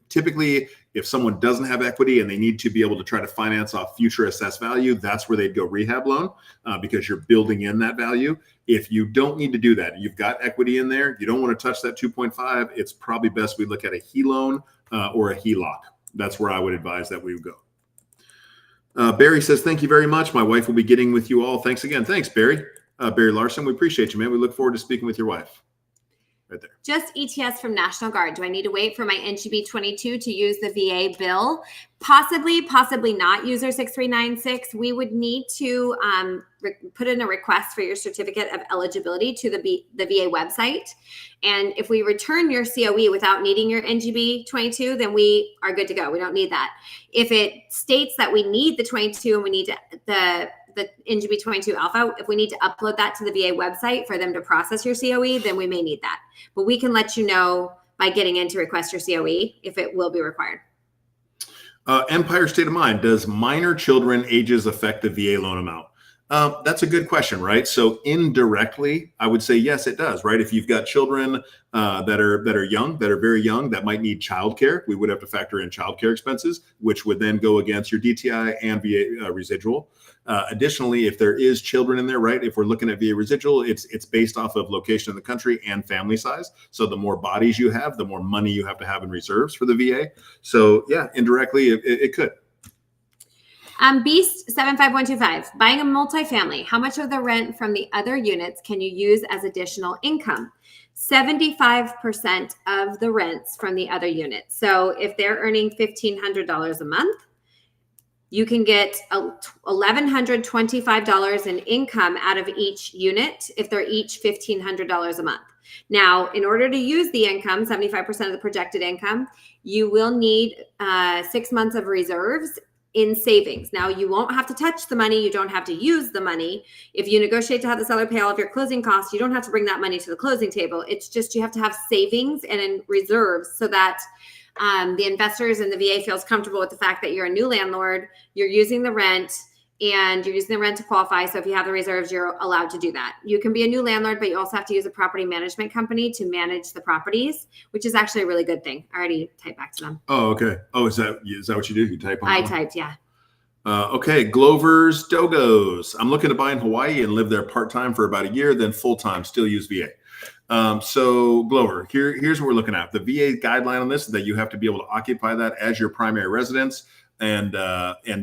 Typically, if someone doesn't have equity and they need to be able to try to finance off future assessed value, that's where they'd go rehab loan because you're building in that value. If you don't need to do that, you've got equity in there, you don't want to touch that 2.5, it's probably best we look at a HE loan or a HELOC. That's where I would advise that we would go. Barry says, thank you very much. My wife will be getting with you all. Thanks again. Thanks, Barry. Barry Larson, we appreciate you, man. We look forward to speaking with your wife. Right there. Just ETS from National Guard. Do I need to wait for my NGB 22 to use the VA bill? Possibly not. User 6396. We would need to put in a request for your certificate of eligibility to the VA website. And if we return your COE without needing your NGB 22, then we are good to go. We don't need that. If it states that we need the 22 and we need the NGB 22 alpha, if we need to upload that to the VA website for them to process your COE, then we may need that. But we can let you know by getting in to request your COE if it will be required. Empire State of Mind, does minor children ages affect the VA loan amount? That's a good question, right? So indirectly, I would say yes, it does, right? If you've got children that are young, that are very young, that might need childcare, we would have to factor in childcare expenses, which would then go against your DTI and VA residual. Additionally, if there is children in there, right? If we're looking at VA residual, it's based off of location in the country and family size. So the more bodies you have, the more money you have to have in reserves for the VA. So yeah, indirectly, it could. Beast 75125, buying a multifamily, how much of the rent from the other units can you use as additional income? 75% of the rents from the other units. So if they're earning $1,500 a month, you can get $1,125 in income out of each unit if they're each $1,500 a month. Now, in order to use the income, 75% of the projected income, you will need 6 months of reserves in savings. Now, you won't have to touch the money. You don't have to use the money. If you negotiate to have the seller pay all of your closing costs, you don't have to bring that money to the closing table. It's just you have to have savings and in reserves so that the investors and the VA feels comfortable with the fact that you're a new landlord, you're using the rent, and you're using the rent to qualify. So if you have the reserves, you're allowed to do that. You can be a new landlord, but you also have to use a property management company to manage the properties, which is actually a really good thing. I already typed back to them. Oh, okay. Oh, is that what you do? You type on? I typed, yeah. Okay, Glover's Dogos. I'm looking to buy in Hawaii and live there part-time for about a year, then full-time, still use VA. So Glover, here's what we're looking at. The VA guideline on this is that you have to be able to occupy that as your primary residence. And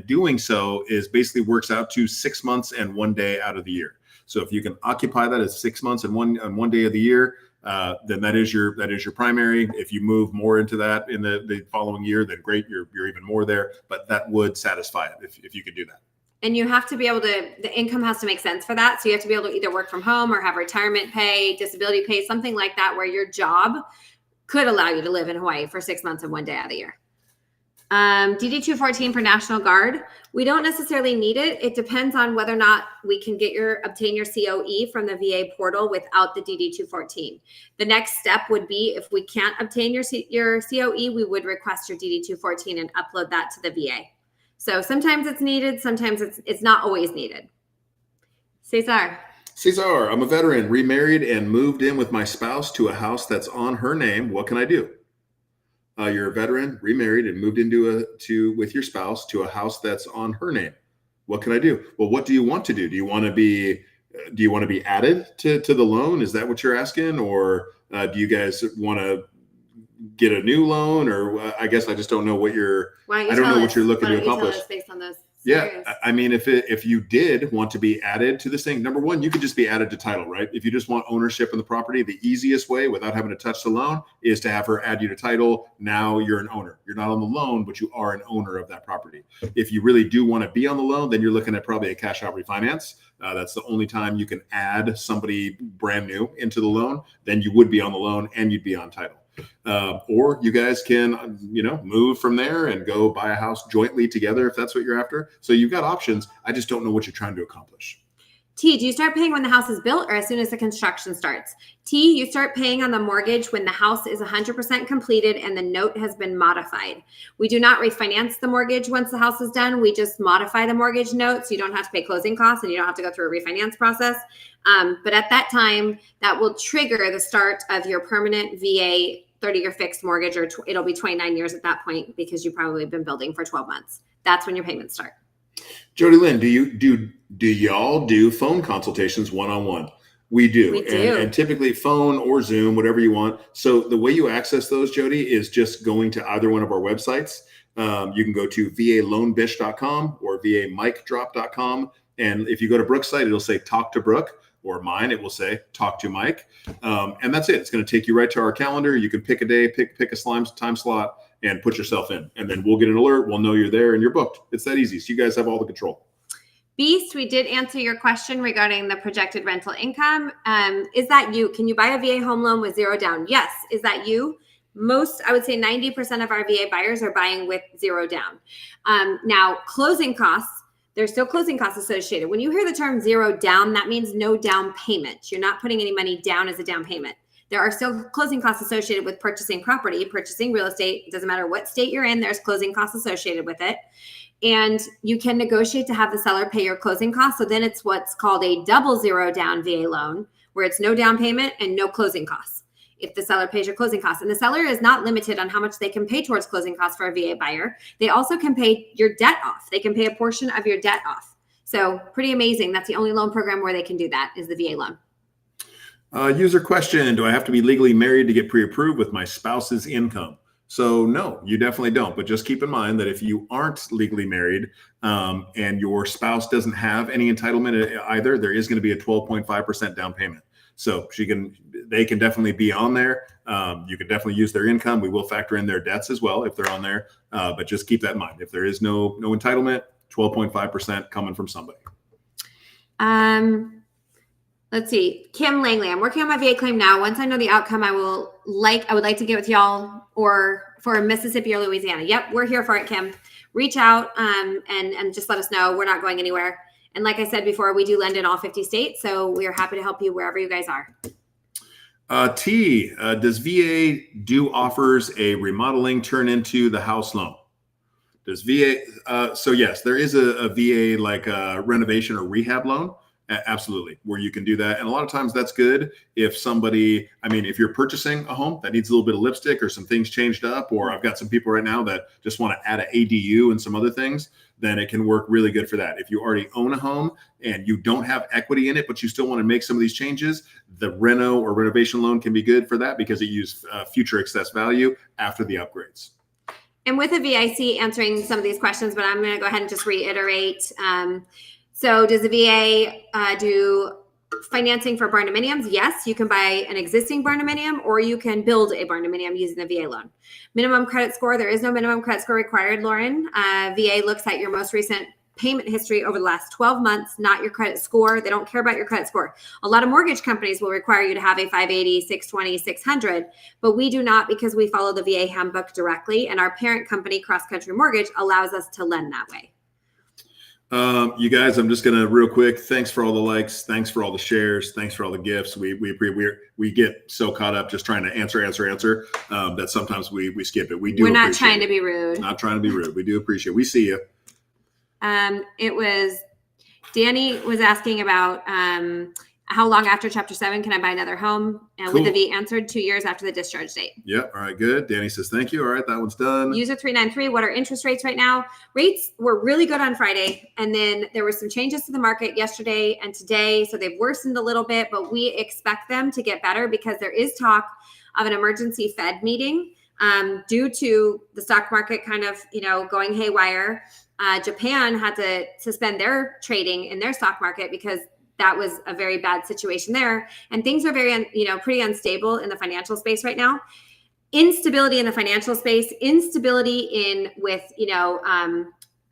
doing so is basically works out to 6 months and 1 day out of the year. So if you can occupy that as 6 months and one day of the year, then that is your primary. If you move more into that in the following year, then great, you're even more there. But that would satisfy it if you could do that. And you have to be able to, the income has to make sense for that. So you have to be able to either work from home or have retirement pay, disability pay, something like that, where your job could allow you to live in Hawaii for 6 months and 1 day out of the year. DD 214 for National Guard. We don't necessarily need it. It depends on whether or not we can obtain your COE from the VA portal without the DD 214. The next step would be if we can't obtain your COE, we would request your DD 214 and upload that to the VA. So sometimes it's needed, sometimes it's not always needed. Cesar, I'm a veteran, remarried and moved in with my spouse to a house that's on her name. What can I do? You're a veteran, remarried, and moved with your spouse to a house that's on her name. What can I do? Well, what do you want to do? Do you want to be added to the loan? Is that what you're asking, or do you guys want to get a new loan? Or I guess I just don't know what you're. I don't know what you're looking to accomplish. Based on those. Yeah, I mean, if you did want to be added to this thing, number one, you could just be added to title, right? If you just want ownership of the property, the easiest way without having to touch the loan is to have her add you to title. Now you're an owner. You're not on the loan, but you are an owner of that property. If you really do want to be on the loan, then you're looking at probably a cash out refinance. That's the only time you can add somebody brand new into the loan. Then you would be on the loan and you'd be on title. Or you guys can, move from there and go buy a house jointly together if that's what you're after. So you've got options. I just don't know what you're trying to accomplish. T, do you start paying when the house is built or as soon as the construction starts? T, you start paying on the mortgage when the house is 100% completed and the note has been modified. We do not refinance the mortgage once the house is done. We just modify the mortgage note so you don't have to pay closing costs and you don't have to go through a refinance process. But at that time, that will trigger the start of your permanent VA 30-year fixed mortgage, or it'll be 29 years at that point because you probably have been building for 12 months. That's when your payments start. Jody Lynn, do y'all do phone consultations one-on-one? We do. We do. And typically phone or Zoom, whatever you want. So the way you access those, Jody, is just going to either one of our websites. You can go to valoanbish.com or vamicdrop.com. And if you go to Brooke's site, it'll say talk to Brooke, or mine, it will say talk to Mike. And that's it. It's going to take you right to our calendar. You can pick a day, pick a time slot, and put yourself in. And then we'll get an alert. We'll know you're there and you're booked. It's that easy. So you guys have all the control. Beast, we did answer your question regarding the projected rental income. Is that you? Can you buy a VA home loan with zero down? Yes. Is that you? I would say 90% of our VA buyers are buying with zero down. Now, closing costs, there's still closing costs associated. When you hear the term zero down, that means no down payment. You're not putting any money down as a down payment. There are still closing costs associated with purchasing property, purchasing real estate. It doesn't matter what state you're in, there's closing costs associated with it. And you can negotiate to have the seller pay your closing costs. So then it's what's called a double zero down VA loan, where it's no down payment and no closing costs if the seller pays your closing costs. And the seller is not limited on how much they can pay towards closing costs for a VA buyer. They also can pay your debt off. They can pay a portion of your debt off. So pretty amazing. That's the only loan program where they can do that, is the VA loan. User question, do I have to be legally married to get pre-approved with my spouse's income? So no, you definitely don't. But just keep in mind that if you aren't legally married and your spouse doesn't have any entitlement either, there is going to be a 12.5% down payment. So they can definitely be on there. You can definitely use their income. We will factor in their debts as well if they're on there. But just keep that in mind. If there is no entitlement, 12.5% coming from somebody. Let's see. Kim Langley, I'm working on my VA claim now. Once I know the outcome, I would like to get with y'all, or for Mississippi or Louisiana. Yep, we're here for it, Kim. Reach out and just let us know. We're not going anywhere. And like I said before, we do lend in all 50 states, so we are happy to help you wherever you guys are. Does VA do offers a remodeling turn into the house loan? Does VA? So yes, there is a VA like a renovation or rehab loan. Absolutely, where you can do that. And a lot of times that's good if if you're purchasing a home that needs a little bit of lipstick or some things changed up, or I've got some people right now that just want to add an ADU and some other things, then it can work really good for that. If you already own a home and you don't have equity in it, but you still want to make some of these changes, the reno or renovation loan can be good for that because it uses future excess value after the upgrades. And with a VIC answering some of these questions, but I'm going to go ahead and just reiterate. So does the VA do financing for barn-dominiums? Yes, you can buy an existing barn-dominium or you can build a barn-dominium using the VA loan. Minimum credit score, there is no minimum credit score required, Lauren. VA looks at your most recent payment history over the last 12 months, not your credit score. They don't care about your credit score. A lot of mortgage companies will require you to have a 580, 620, 600, but we do not, because we follow the VA handbook directly, and our parent company, Cross Country Mortgage, allows us to lend that way. You guys, I'm just gonna real quick. Thanks for all the likes. Thanks for all the shares. Thanks for all the gifts. We get so caught up just trying to answer that sometimes we skip it. We're not trying to be rude. Not trying to be rude. We do appreciate it. We see you. It was Danny was asking about how long after Chapter 7 can I buy another home? And cool. With the V answered 2 years after the discharge date. Yep. All right. Good. Danny says, thank you. All right. That one's done. User 393. What are interest rates right now? Rates were really good on Friday. And then there were some changes to the market yesterday and today. So they've worsened a little bit, but we expect them to get better because there is talk of an emergency Fed meeting due to the stock market kind of, going haywire. Japan had to suspend their trading in their stock market because that was a very bad situation there. And things are very, pretty unstable in the financial space right now. Instability in the financial space, instability with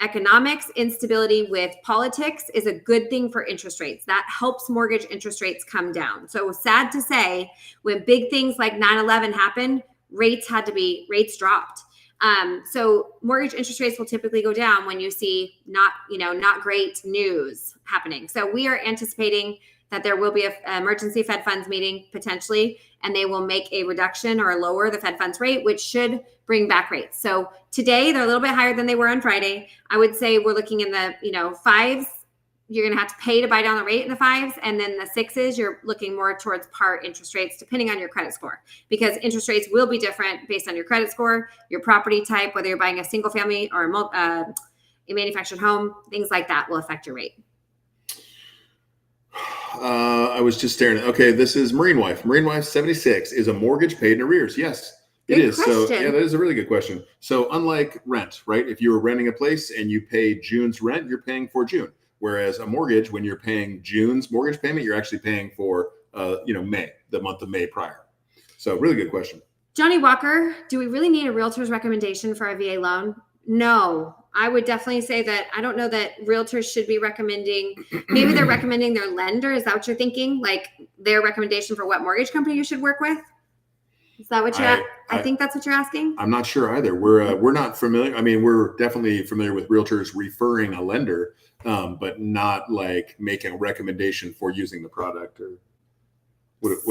economics, instability with politics is a good thing for interest rates. That helps mortgage interest rates come down. So sad to say, when big things like 9/11 happened, rates dropped. So mortgage interest rates will typically go down when you see not great news happening. So we are anticipating that there will be an emergency Fed funds meeting potentially, and they will make a reduction or lower the Fed funds rate, which should bring back rates. So today they're a little bit higher than they were on Friday. I would say we're looking in the, fives. You're going to have to pay to buy down the rate in the fives. And then the sixes, you're looking more towards par interest rates, depending on your credit score, because interest rates will be different based on your credit score, your property type, whether you're buying a single family or a manufactured home, things like that will affect your rate. I was just staring at, okay, this is Marine Wife. Marine Wife 76. Is a mortgage paid in arrears? Yes, it Good is. question. So yeah, that is a really good question. So unlike rent, right? If you were renting a place and you pay June's rent, you're paying for June. Whereas a mortgage, when you're paying June's mortgage payment, you're actually paying for, May, the month of May prior. So really good question. Johnny Walker, do we really need a realtor's recommendation for a VA loan? No, I would definitely say that I don't know that realtors should be recommending, maybe they're recommending their lender. Is that what you're thinking? Like their recommendation for what mortgage company you should work with? Is that what you're I think that's what you're asking. I'm not sure either. We're not familiar. I mean, we're definitely familiar with realtors referring a lender, but not like making a recommendation for using the product or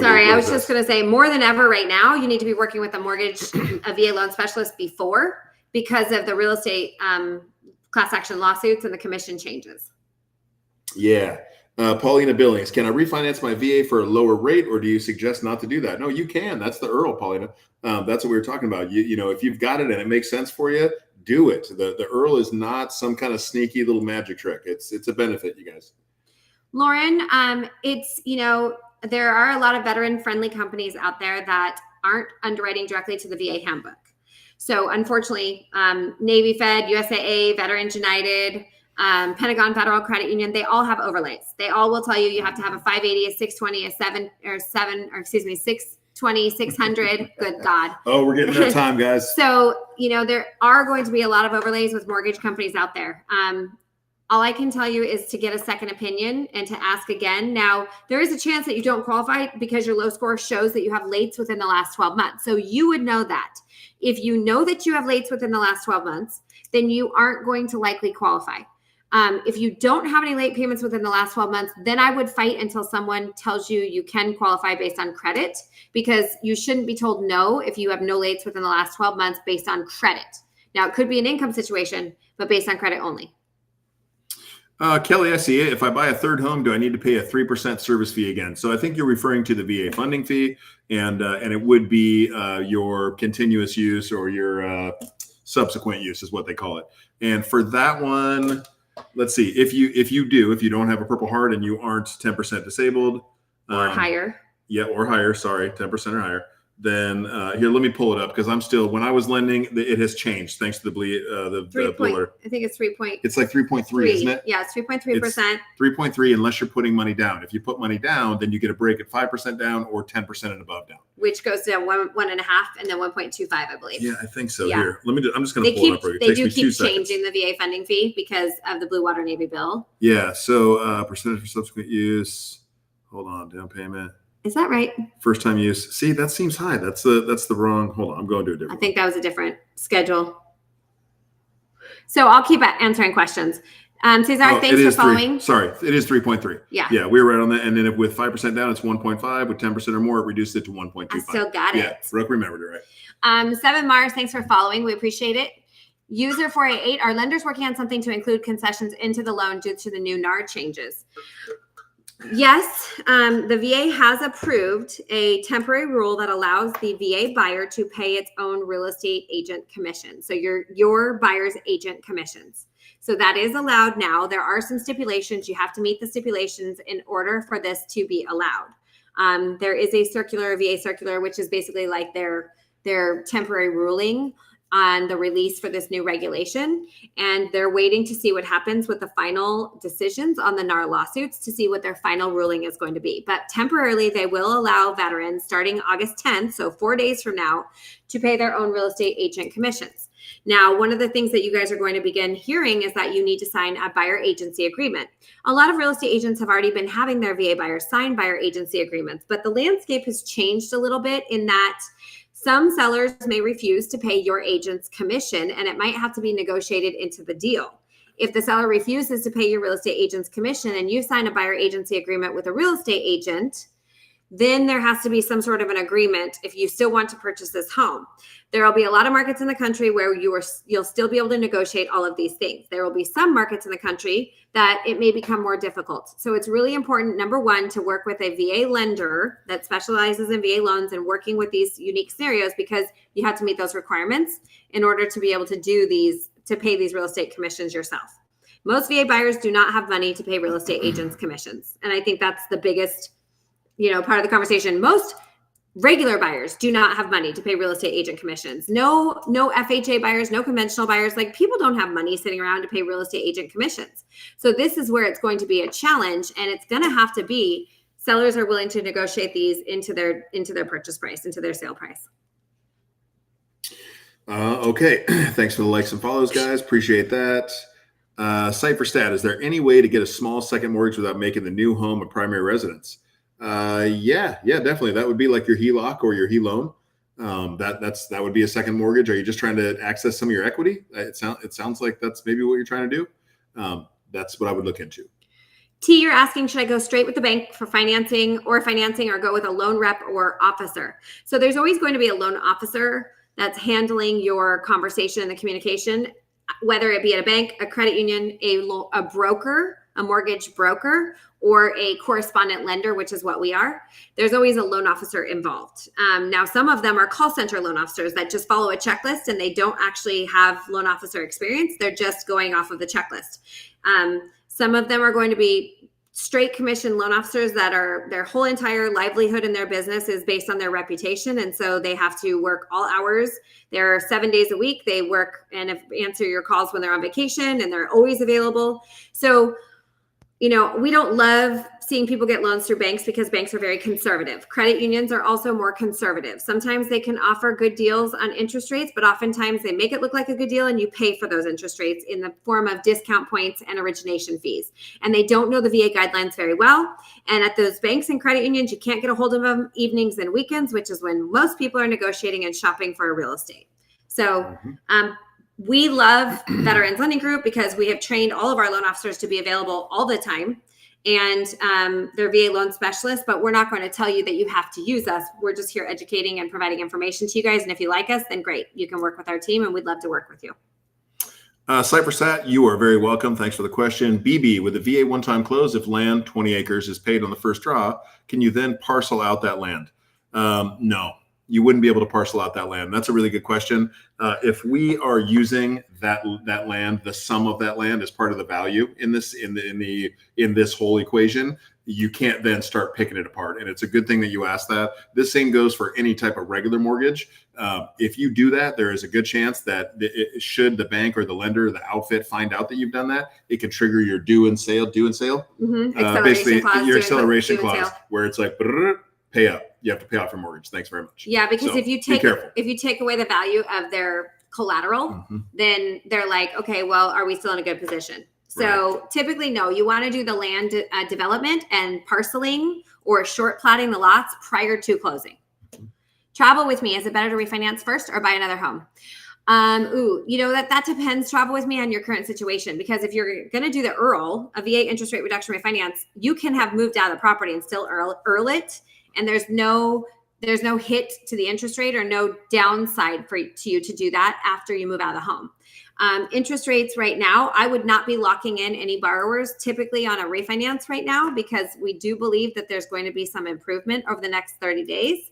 Sorry, I was just going to say more than ever right now, you need to be working with a VA loan specialist before, because of the real estate class action lawsuits and the commission changes. Yeah. Paulina Billings, can I refinance my VA for a lower rate, or do you suggest not to do that? No, you can. That's the Earl, Paulina. That's what we were talking about. If you've got it and it makes sense for you, do it. The Earl is not some kind of sneaky little magic trick. It's a benefit, you guys. Lauren, there are a lot of veteran-friendly companies out there that aren't underwriting directly to the VA handbook. So unfortunately, Navy Fed, USAA, Veterans United, Pentagon Federal Credit Union, they all have overlays. They all will tell you have to have a 580, a 620, a 620, 600. Good God. Oh, we're getting that time, guys. So, there are going to be a lot of overlays with mortgage companies out there. All I can tell you is to get a second opinion and to ask again. Now, there is a chance that you don't qualify because your low score shows that you have lates within the last 12 months. So you would know that. If you know that you have lates within the last 12 months, then you aren't going to likely qualify. If you don't have any late payments within the last 12 months, then I would fight until someone tells you you can qualify based on credit, because you shouldn't be told no if you have no lates within the last 12 months based on credit. Now, it could be an income situation, but based on credit only. Kelly SEA, if I buy a third home, do I need to pay a 3% service fee again? So I think you're referring to the VA funding fee, and it would be your continuous use or your subsequent use is what they call it. And for that one, let's see, if you don't have a Purple Heart and you aren't 10% disabled or higher. Yeah, or higher. Sorry, 10% or higher. Then here, let me pull it up, because I'm still, when I was lending, it has changed thanks to the builder. I think it's 3 point. It's like 3.3, isn't it? Yeah, it's 3.3%. 3.3 unless you're putting money down. If you put money down, then you get a break at 5% down or 10% and above down. Which goes to 1.5 and then 1.25, I believe. Yeah, I think so. Yeah. Here, I'm just going to pull it up. They do keep changing the VA funding fee because of the Blue Water Navy bill. Yeah. So percentage for subsequent use. Hold on, down payment. Is that right? First time use. See, that seems high. That's the wrong. Hold on, I'm going to a different. I think that was a different schedule. So I'll keep answering questions. Cesar, thanks for following. Sorry, it is 3.3. Yeah. Yeah, we were right on that. And then with 5% down, it's 1.5. With 10% or more, it reduced it to 1.25. I still got it. Yeah, Brooke remembered it right. 7 Mars, thanks for following. We appreciate it. User 488, are lenders working on something to include concessions into the loan due to the new NAR changes? Yes, the VA has approved a temporary rule that allows the VA buyer to pay its own real estate agent commission. So your buyer's agent commissions. So that is allowed now. There are some stipulations. You have to meet the stipulations in order for this to be allowed. There is a VA circular, which is basically like their temporary ruling on the release for this new regulation. And they're waiting to see what happens with the final decisions on the NAR lawsuits to see what their final ruling is going to be. But temporarily, they will allow veterans starting August 10th, so 4 days from now, to pay their own real estate agent commissions. Now, one of the things that you guys are going to begin hearing is that you need to sign a buyer agency agreement. A lot of real estate agents have already been having their VA buyers sign buyer agency agreements, but the landscape has changed a little bit in that Some sellers may refuse to pay your agent's commission, and it might have to be negotiated into the deal. If the seller refuses to pay your real estate agent's commission and you sign a buyer agency agreement with a real estate agent, then there has to be some sort of an agreement if you still want to purchase this home. There will be a lot of markets in the country where you'll still be able to negotiate all of these things. There will be some markets in the country that it may become more difficult. So it's really important, number one, to work with a VA lender that specializes in VA loans and working with these unique scenarios, because you have to meet those requirements in order to be able to pay these real estate commissions yourself. Most VA buyers do not have money to pay real estate agents commissions. And I think that's the biggest part of the conversation. Most regular buyers do not have money to pay real estate agent commissions. No FHA buyers, no conventional buyers. Like, people don't have money sitting around to pay real estate agent commissions. So this is where it's going to be a challenge, and it's going to have to be sellers are willing to negotiate these into their purchase price, into their sale price. Okay. Thanks for the likes and follows, guys. Appreciate that. CipherStat, is there any way to get a small second mortgage without making the new home a primary residence? Yeah, definitely. That would be like your HELOC or your HELoan. That would be a second mortgage. Are you just trying to access some of your equity? It sounds like that's maybe what you're trying to do. That's what I would look into. T, you're asking, should I go straight with the bank for financing or go with a loan rep or officer? So there's always going to be a loan officer that's handling your conversation and the communication, whether it be at a bank, a credit union, a broker, a mortgage broker, or a correspondent lender, which is what we are. There's always a loan officer involved. Now, some of them are call center loan officers that just follow a checklist and they don't actually have loan officer experience. They're just going off of the checklist. Some of them are going to be straight commission loan officers that are their whole entire livelihood in their business is based on their reputation. And so they have to work all hours. They're 7 days a week. They work and answer your calls when they're on vacation, and they're always available. So, we don't love seeing people get loans through banks because banks are very conservative. Credit unions are also more conservative. Sometimes they can offer good deals on interest rates, but oftentimes they make it look like a good deal and you pay for those interest rates in the form of discount points and origination fees. And they don't know the VA guidelines very well. And at those banks and credit unions, you can't get a hold of them evenings and weekends, which is when most people are negotiating and shopping for real estate. So, we love Veterans Lending Group because we have trained all of our loan officers to be available all the time, and they're VA loan specialists, but we're not going to tell you that you have to use us. We're just here educating and providing information to you guys. And if you like us, then great. You can work with our team, and we'd love to work with you. CipherSat, you are very welcome. Thanks for the question. BB, with the VA one-time close, if land 20 acres is paid on the first draw, can you then parcel out that land? No. You wouldn't be able to parcel out that land. That's a really good question. If we are using that land, the sum of that land as part of the value in this whole equation, you can't then start picking it apart. And it's a good thing that you asked that. This same goes for any type of regular mortgage. If you do that, there is a good chance that should the bank or the lender or the outfit find out that you've done that, it can trigger your due and sale. Basically, your acceleration clause, where it's like, pay up. You have to pay off your mortgage. Thanks very much. Yeah, because if you take away the value of their collateral, then they're like, okay, well, are we still in a good position? So typically, no, you want to do the land development and parceling or short platting the lots prior to closing. Travel with me. Is it better to refinance first or buy another home? That depends, Travel with me, on your current situation, because if you're going to do the EARL, a VA interest rate reduction refinance, you can have moved out of the property and still EARL it. And there's no hit to the interest rate or no downside to you to do that after you move out of the home. Interest rates right now, I would not be locking in any borrowers typically on a refinance right now, because we do believe that there's going to be some improvement over the next 30 days.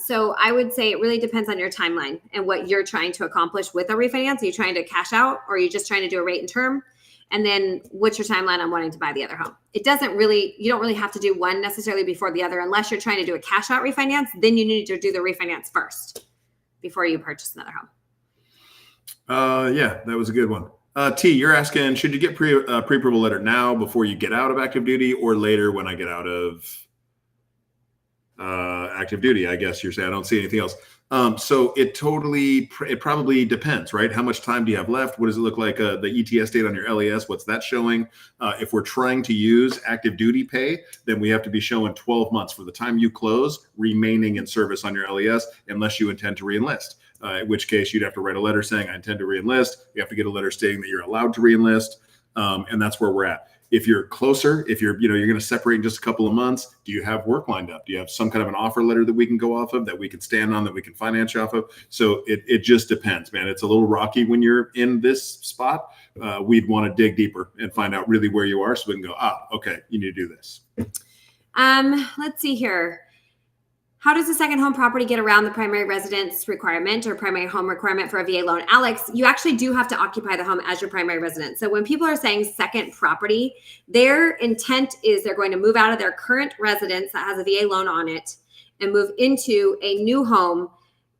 So I would say it really depends on your timeline and what you're trying to accomplish with a refinance. Are you trying to cash out, or are you just trying to do a rate and term? And then what's your timeline on wanting to buy the other home? You don't really have to do one necessarily before the other, unless you're trying to do a cash out refinance. Then you need to do the refinance first before you purchase another home. Yeah, that was a good one. T, you're asking, should you get pre-approval letter now before you get out of active duty, or later when I get out of active duty? I guess you're saying. I don't see anything else. So it probably depends, right? How much time do you have left? What does it look like? The ETS date on your LES, what's that showing? If we're trying to use active duty pay, then we have to be showing 12 months for the time you close remaining in service on your LES, unless you intend to reenlist. In which case you'd have to write a letter saying, I intend to reenlist. You have to get a letter stating that you're allowed to reenlist. And that's where we're at. If you're closer, if you're going to separate in just a couple of months, do you have work lined up? Do you have some kind of an offer letter that we can go off of, that we can stand on, that we can finance you off of? So it just depends, man. It's a little rocky when you're in this spot. We'd want to dig deeper and find out really where you are, so we can go, okay, you need to do this. Let's see here. How does a second home property get around the primary residence requirement or primary home requirement for a VA loan? Alex, you actually do have to occupy the home as your primary residence. So when people are saying second property, their intent is they're going to move out of their current residence that has a VA loan on it and move into a new home.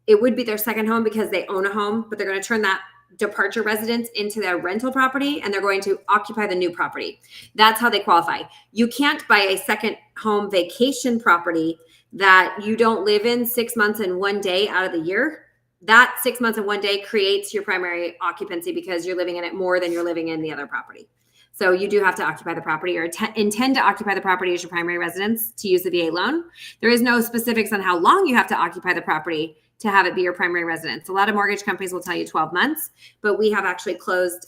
It would be their second home because they own a home, but they're going to turn that departure residence into their rental property, and they're going to occupy the new property. That's how they qualify. You can't buy a second home vacation property that you don't live in 6 months and 1 day out of the year. That 6 months and 1 day creates your primary occupancy because you're living in it more than you're living in the other property. So you do have to occupy the property, or intend to occupy the property as your primary residence to use the VA loan. There is no specifics on how long you have to occupy the property to have it be your primary residence. A lot of mortgage companies will tell you 12 months, but we have actually closed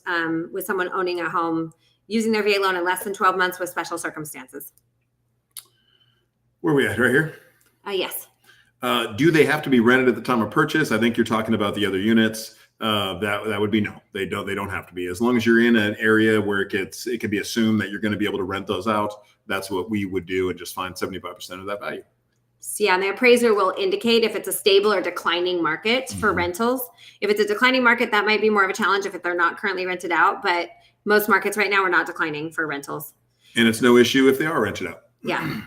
with someone owning a home using their VA loan in less than 12 months with special circumstances. Where are we at? Right here? Yes. Do they have to be rented at the time of purchase? I think you're talking about the other units. That would be no. They don't have to be. As long as you're in an area where it can be assumed that you're going to be able to rent those out. That's what we would do, and just find 75% of that value. So yeah, and the appraiser will indicate if it's a stable or declining market for rentals. If it's a declining market, that might be more of a challenge if they're not currently rented out. But most markets right now are not declining for rentals. And it's no issue if they are rented out. Yeah.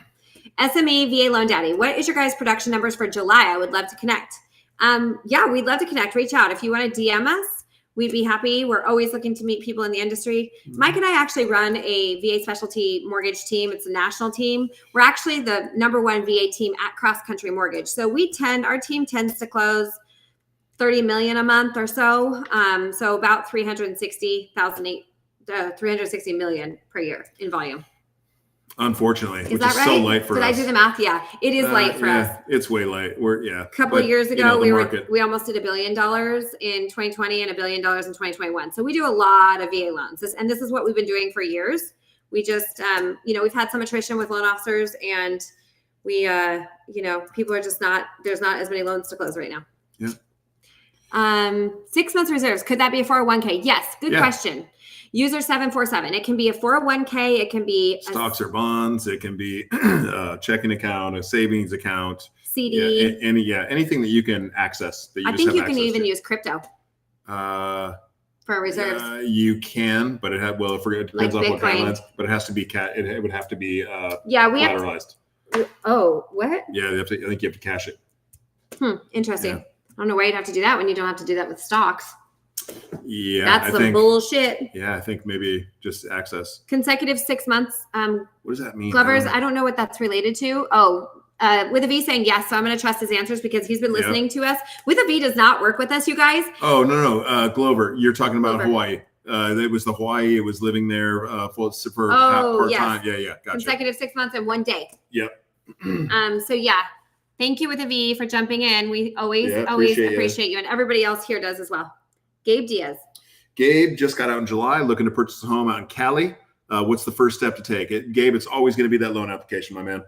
SME VA Loan Daddy, what is your guys' production numbers for July? I would love to connect. Yeah, we'd love to connect. Reach out. If you want to DM us, we'd be happy. We're always looking to meet people in the industry. Mike and I actually run a VA specialty mortgage team. It's a national team. We're actually the #1 VA team at Cross Country Mortgage. So our team tends to close 30 million a month or so. So about 360 million per year in volume. Unfortunately, which that is right? so light for us. Did I do the math? Yeah, it is light for us. It's way light. A couple of years ago, we almost did $1 billion in 2020 and $1 billion in 2021. So we do a lot of VA loans, and this is what we've been doing for years. We just, we've had some attrition with loan officers, and we, people are just there's not as many loans to close right now. Yeah. 6 months reserves. Could that be a 401k? Yes. Good question. User 747. It can be a 401k. It can be stocks or bonds. It can be a checking account, a savings account, CD. Anything that you can access. That you I think you can even use crypto for reserves. You can, but it depends on what guidelines. But it has to be it would have to be collateralized. Oh, what? Yeah, I think you have to cash it. Interesting. Yeah. I don't know why you'd have to do that when you don't have to do that with stocks. Yeah, that's some bullshit. Yeah, I think maybe just access consecutive 6 months. What does that mean? Glovers, I don't know what that's related to. With a V saying yes, so I'm going to trust his answers because he's been listening to us. With a V does not work with us, you guys. Oh no, Glover, you're talking about Hawaii. It was the Hawaii. It was living there for part time. Yeah, gotcha. Consecutive 6 months and 1 day. Yep. So yeah, thank you with a V for jumping in. We always appreciate you, and everybody else here does as well. Gabe Diaz. Gabe just got out in July, looking to purchase a home out in Cali. What's the first step to take? Gabe, it's always going to be that loan application, my man.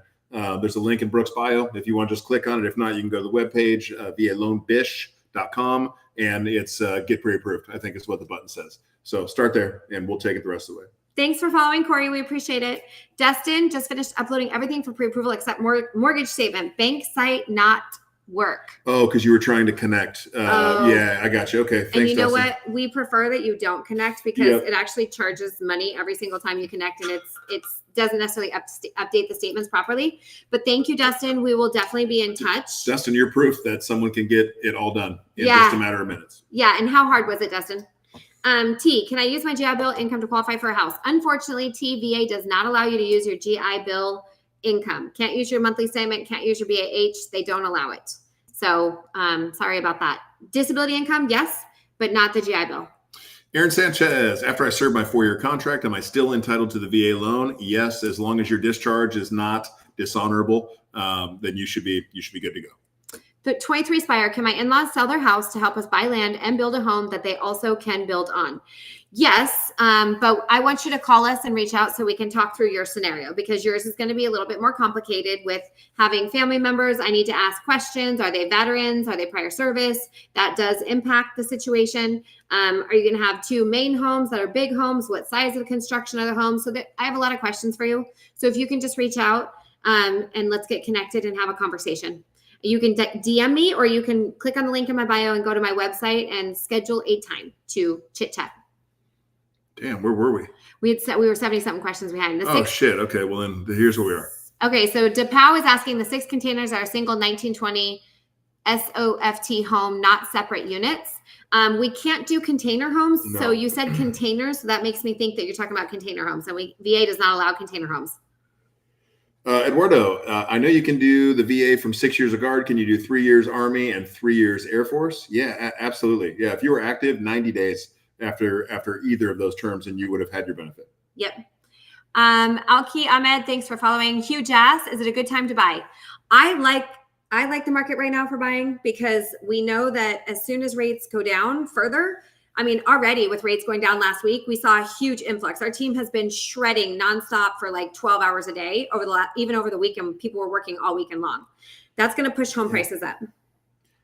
There's a link in Brooke's bio. If you want to just click on it. If not, you can go to the webpage, VALoanBish.com, and it's get pre-approved, I think is what the button says. So start there, and we'll take it the rest of the way. Thanks for following, Corey. We appreciate it. Dustin just finished uploading everything for pre-approval except mortgage statement. Bank site not work. Oh, because you were trying to connect. Yeah, I got you. Okay. Thanks, and you know what? We prefer that you don't connect because it actually charges money every single time you connect, and it doesn't necessarily update the statements properly. But thank you, Dustin. We will definitely be in touch. Dustin, you're proof that someone can get it all done in just a matter of minutes. Yeah. And how hard was it, Dustin? T, can I use my GI Bill income to qualify for a house? Unfortunately, VA does not allow you to use your GI Bill income. Can't use your monthly statement, can't use your BAH. They don't allow it. So sorry about that. Disability income, yes, but not the GI Bill. Aaron Sanchez, after I serve my 4-year contract, am I still entitled to the VA loan? Yes, as long as your discharge is not dishonorable, then you should be good to go. The 23 Spire, can my in-laws sell their house to help us buy land and build a home that they also can build on? Yes, but I want you to call us and reach out so we can talk through your scenario, because yours is going to be a little bit more complicated with having family members. I need to ask questions. Are they veterans? Are they prior service? That does impact the situation. Are you going to have 2 main homes that are big homes? What size of the construction are the homes? So I have a lot of questions for you. So if you can just reach out and let's get connected and have a conversation. You can DM me, or you can click on the link in my bio and go to my website and schedule a time to chit chat. Damn, where were we? We were 70-something questions behind. Shit. Okay, well then here's where we are. Okay, so DePau is asking, the 6 containers are a single 1920 SOFT home, not separate units. We can't do container homes. No. So you said containers, so that makes me think that you're talking about container homes, and VA does not allow container homes. Eduardo, I know you can do the VA from 6 years of Guard. Can you do 3 years Army and 3 years Air Force? Yeah, absolutely. Yeah, if you were active, 90 days after either of those terms, and you would have had your benefit. Yep. Alki Ahmed, thanks for following. Hugh Jass, is it a good time to buy? I like the market right now for buying, because we know that as soon as rates go down further, I mean, already with rates going down last week, we saw a huge influx. Our team has been shredding nonstop for like 12 hours a day even over the weekend. People were working all weekend long. That's going to push home prices up.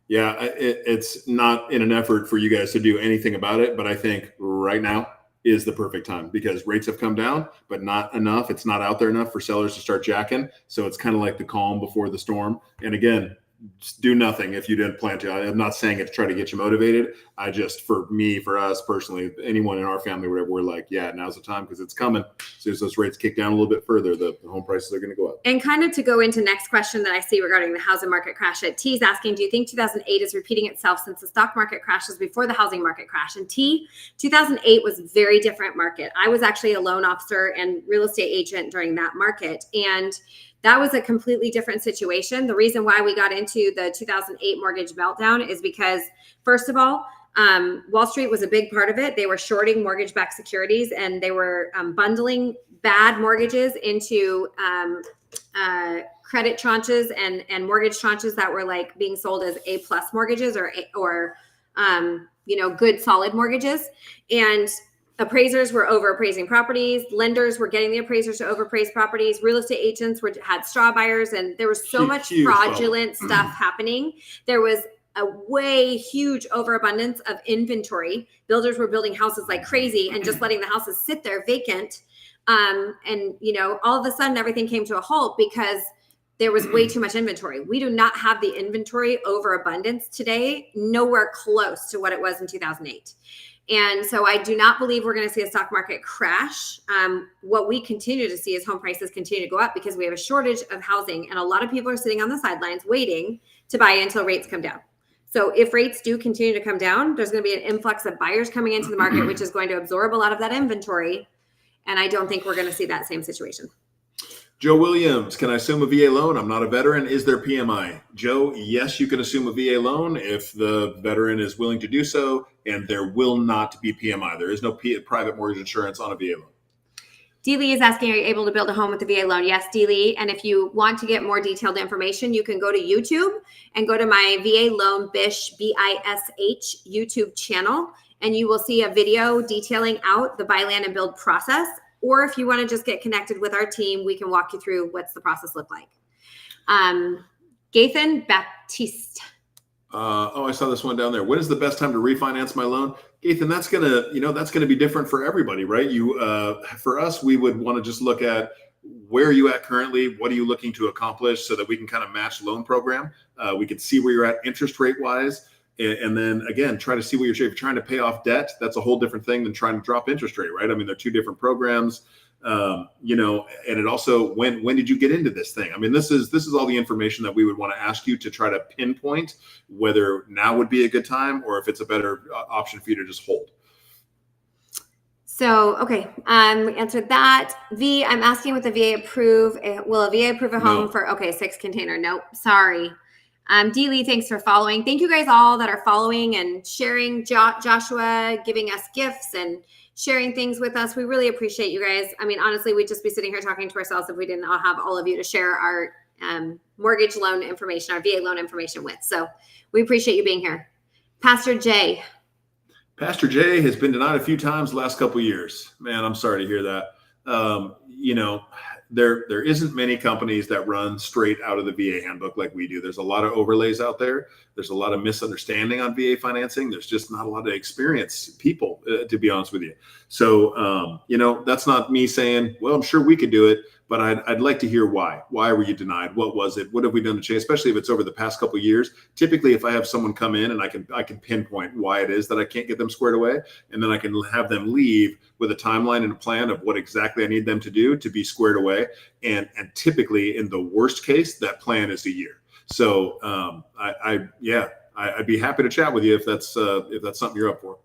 Yeah, it's not in an effort for you guys to do anything about it, but I think right now is the perfect time, because rates have come down, but not enough. It's not out there enough for sellers to start jacking. So it's kind of like the calm before the storm. And again, just do nothing if you didn't plan to. I'm not saying it to try to get you motivated. I just, for us personally, anyone in our family, whatever, we're like, yeah, now's the time, because it's coming. As soon as those rates kick down a little bit further, the home prices are going to go up. And kind of to go into next question that I see regarding the housing market crash, T's asking, do you think 2008 is repeating itself since the stock market crashes before the housing market crash? And 2008 was a very different market. I was actually a loan officer and real estate agent during that market, and that was a completely different situation. The reason why we got into the 2008 mortgage meltdown is because, first of all, Wall Street was a big part of it. They were shorting mortgage-backed securities, and they were bundling bad mortgages into credit tranches and mortgage tranches that were like being sold as A+ mortgages or good solid mortgages. And appraisers were overappraising properties. Lenders were getting the appraisers to overappraise properties. Real estate agents had straw buyers, and there was so much fraudulent stuff happening. There was a way huge overabundance of inventory. Builders were building houses like crazy and just letting the houses sit there vacant. And all of a sudden everything came to a halt because there was way too much inventory. We do not have the inventory overabundance today, nowhere close to what it was in 2008. And so I do not believe we're going to see a stock market crash. What we continue to see is home prices continue to go up because we have a shortage of housing, and a lot of people are sitting on the sidelines waiting to buy until rates come down. So if rates do continue to come down, there's going to be an influx of buyers coming into the market, which is going to absorb a lot of that inventory. And I don't think we're going to see that same situation. Joe Williams, can I assume a VA loan? I'm not a veteran. Is there PMI? Joe, yes, you can assume a VA loan if the veteran is willing to do so, and there will not be PMI. There is no private mortgage insurance on a VA loan. D. Lee is asking, are you able to build a home with a VA loan? Yes, D. Lee. And if you want to get more detailed information, you can go to YouTube and go to my VA Loan Bish, BISH YouTube channel, and you will see a video detailing out the buy, land, and build process. Or if you want to just get connected with our team, we can walk you through what's the process look like. Gathan Baptiste. I saw this one down there. When is the best time to refinance my loan? Gathan, that's gonna be different for everybody, right? For us, we would want to just look at where are you at currently? What are you looking to accomplish so that we can kind of match loan program? We can see where you're at interest rate wise. And then again, try to see what if you're trying to pay off debt, that's a whole different thing than trying to drop interest rate, right? I mean, they're two different programs, and it also, when did you get into this thing? I mean, this is all the information that we would want to ask you to try to pinpoint whether now would be a good time or if it's a better option for you to just hold. So, okay, we answered that. V, I'm asking, with the VA approve, will a VA approve a home for, 6 container? Nope, sorry. D. Lee, thanks for following. Thank you guys all that are following and sharing. Joshua giving us gifts and sharing things with us. We really appreciate you guys. I mean, honestly, we'd just be sitting here talking to ourselves if we didn't have all of you to share our mortgage loan information, our VA loan information with. So we appreciate you being here. Pastor Jay. Pastor Jay has been denied a few times the last couple of years. Man, I'm sorry to hear that. There isn't many companies that run straight out of the VA handbook like we do. There's a lot of overlays out there. There's a lot of misunderstanding on VA financing. There's just not a lot of experienced people, to be honest with you. So, that's not me saying, well, I'm sure we could do it, but I'd like to hear why. Why were you denied? What was it? What have we done to change? Especially if it's over the past couple of years. Typically, if I have someone come in and I can pinpoint why it is that I can't get them squared away, and then I can have them leave with a timeline and a plan of what exactly I need them to do to be squared away. And typically, in the worst case, that plan is a year. So I'd be happy to chat with you if that's something you're up for.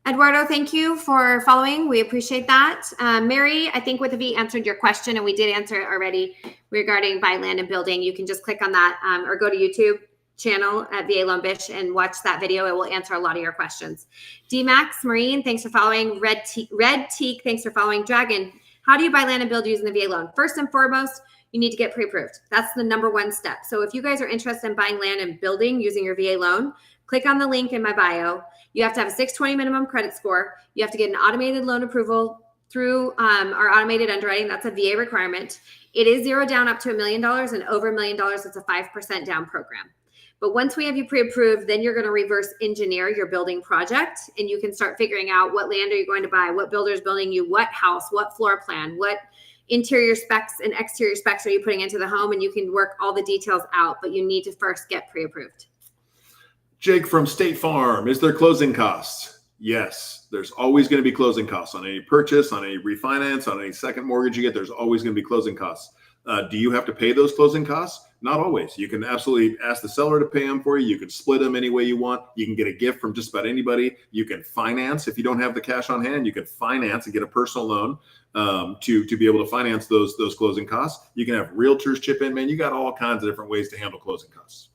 Eduardo, thank you for following. We appreciate that. Mary, I think with a V answered your question, and we did answer it already regarding buy land and building. You can just click on that or go to YouTube channel at VA Loan Bish and watch that video. It will answer a lot of your questions. D-Max Marine, thanks for following. Red Teak, thanks for following. Dragon, how do you buy land and build using the VA loan? First and foremost, you need to get pre-approved. That's the number one step. So if you guys are interested in buying land and building using your VA loan, click on the link in my bio. You have to have a 620 minimum credit score. You have to get an automated loan approval through our automated underwriting. That's a VA requirement. It is zero down up to $1 million, and over $1 million, it's a 5% down program. But once we have you pre-approved, then you're going to reverse engineer your building project, and you can start figuring out what land are you going to buy, what builder's building you, what house, what floor plan, what interior specs and exterior specs are you putting into the home, and you can work all the details out, but you need to first get pre-approved. Jake from State Farm, is there closing costs? Yes, there's always going to be closing costs on any purchase, on any refinance, on any second mortgage you get. There's always going to be closing costs. Do you have to pay those closing costs? Not always. You can absolutely ask the seller to pay them for you. You can split them any way you want. You can get a gift from just about anybody. You can finance if you don't have the cash on hand. You can finance and get a personal loan to be able to finance those closing costs. You can have realtors chip in. Man, you got all kinds of different ways to handle closing costs.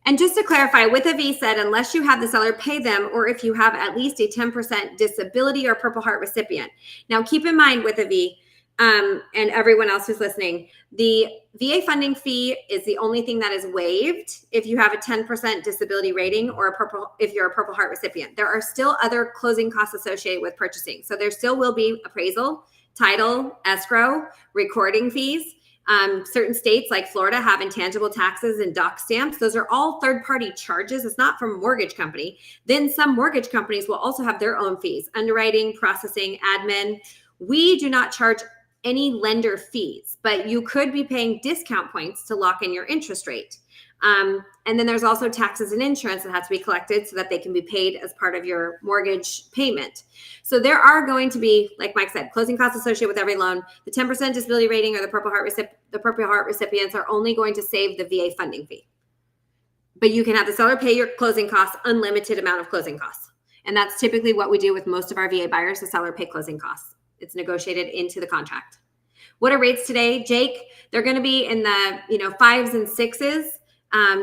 And just to clarify, with a V said, unless you have the seller pay them, or if you have at least a 10% disability or Purple Heart recipient. Now, keep in mind with a V, and everyone else who's listening, the VA funding fee is the only thing that is waived if you have a 10% disability rating or if you're a Purple Heart recipient. There are still other closing costs associated with purchasing. So there still will be appraisal, title, escrow, recording fees. Certain states like Florida have intangible taxes and doc stamps. Those are all third-party charges. It's not from a mortgage company. Then some mortgage companies will also have their own fees, underwriting, processing, admin. We do not charge any lender fees, but you could be paying discount points to lock in your interest rate. And then there's also taxes and insurance that has to be collected so that they can be paid as part of your mortgage payment. So there are going to be, like Mike said, closing costs associated with every loan. The 10% disability rating or the Purple Heart recipients are only going to save the VA funding fee. But you can have the seller pay your closing costs, unlimited amount of closing costs. And that's typically what we do with most of our VA buyers, the seller pay closing costs. It's negotiated into the contract. What are rates today, Jake? They're going to be in the 5s and 6s.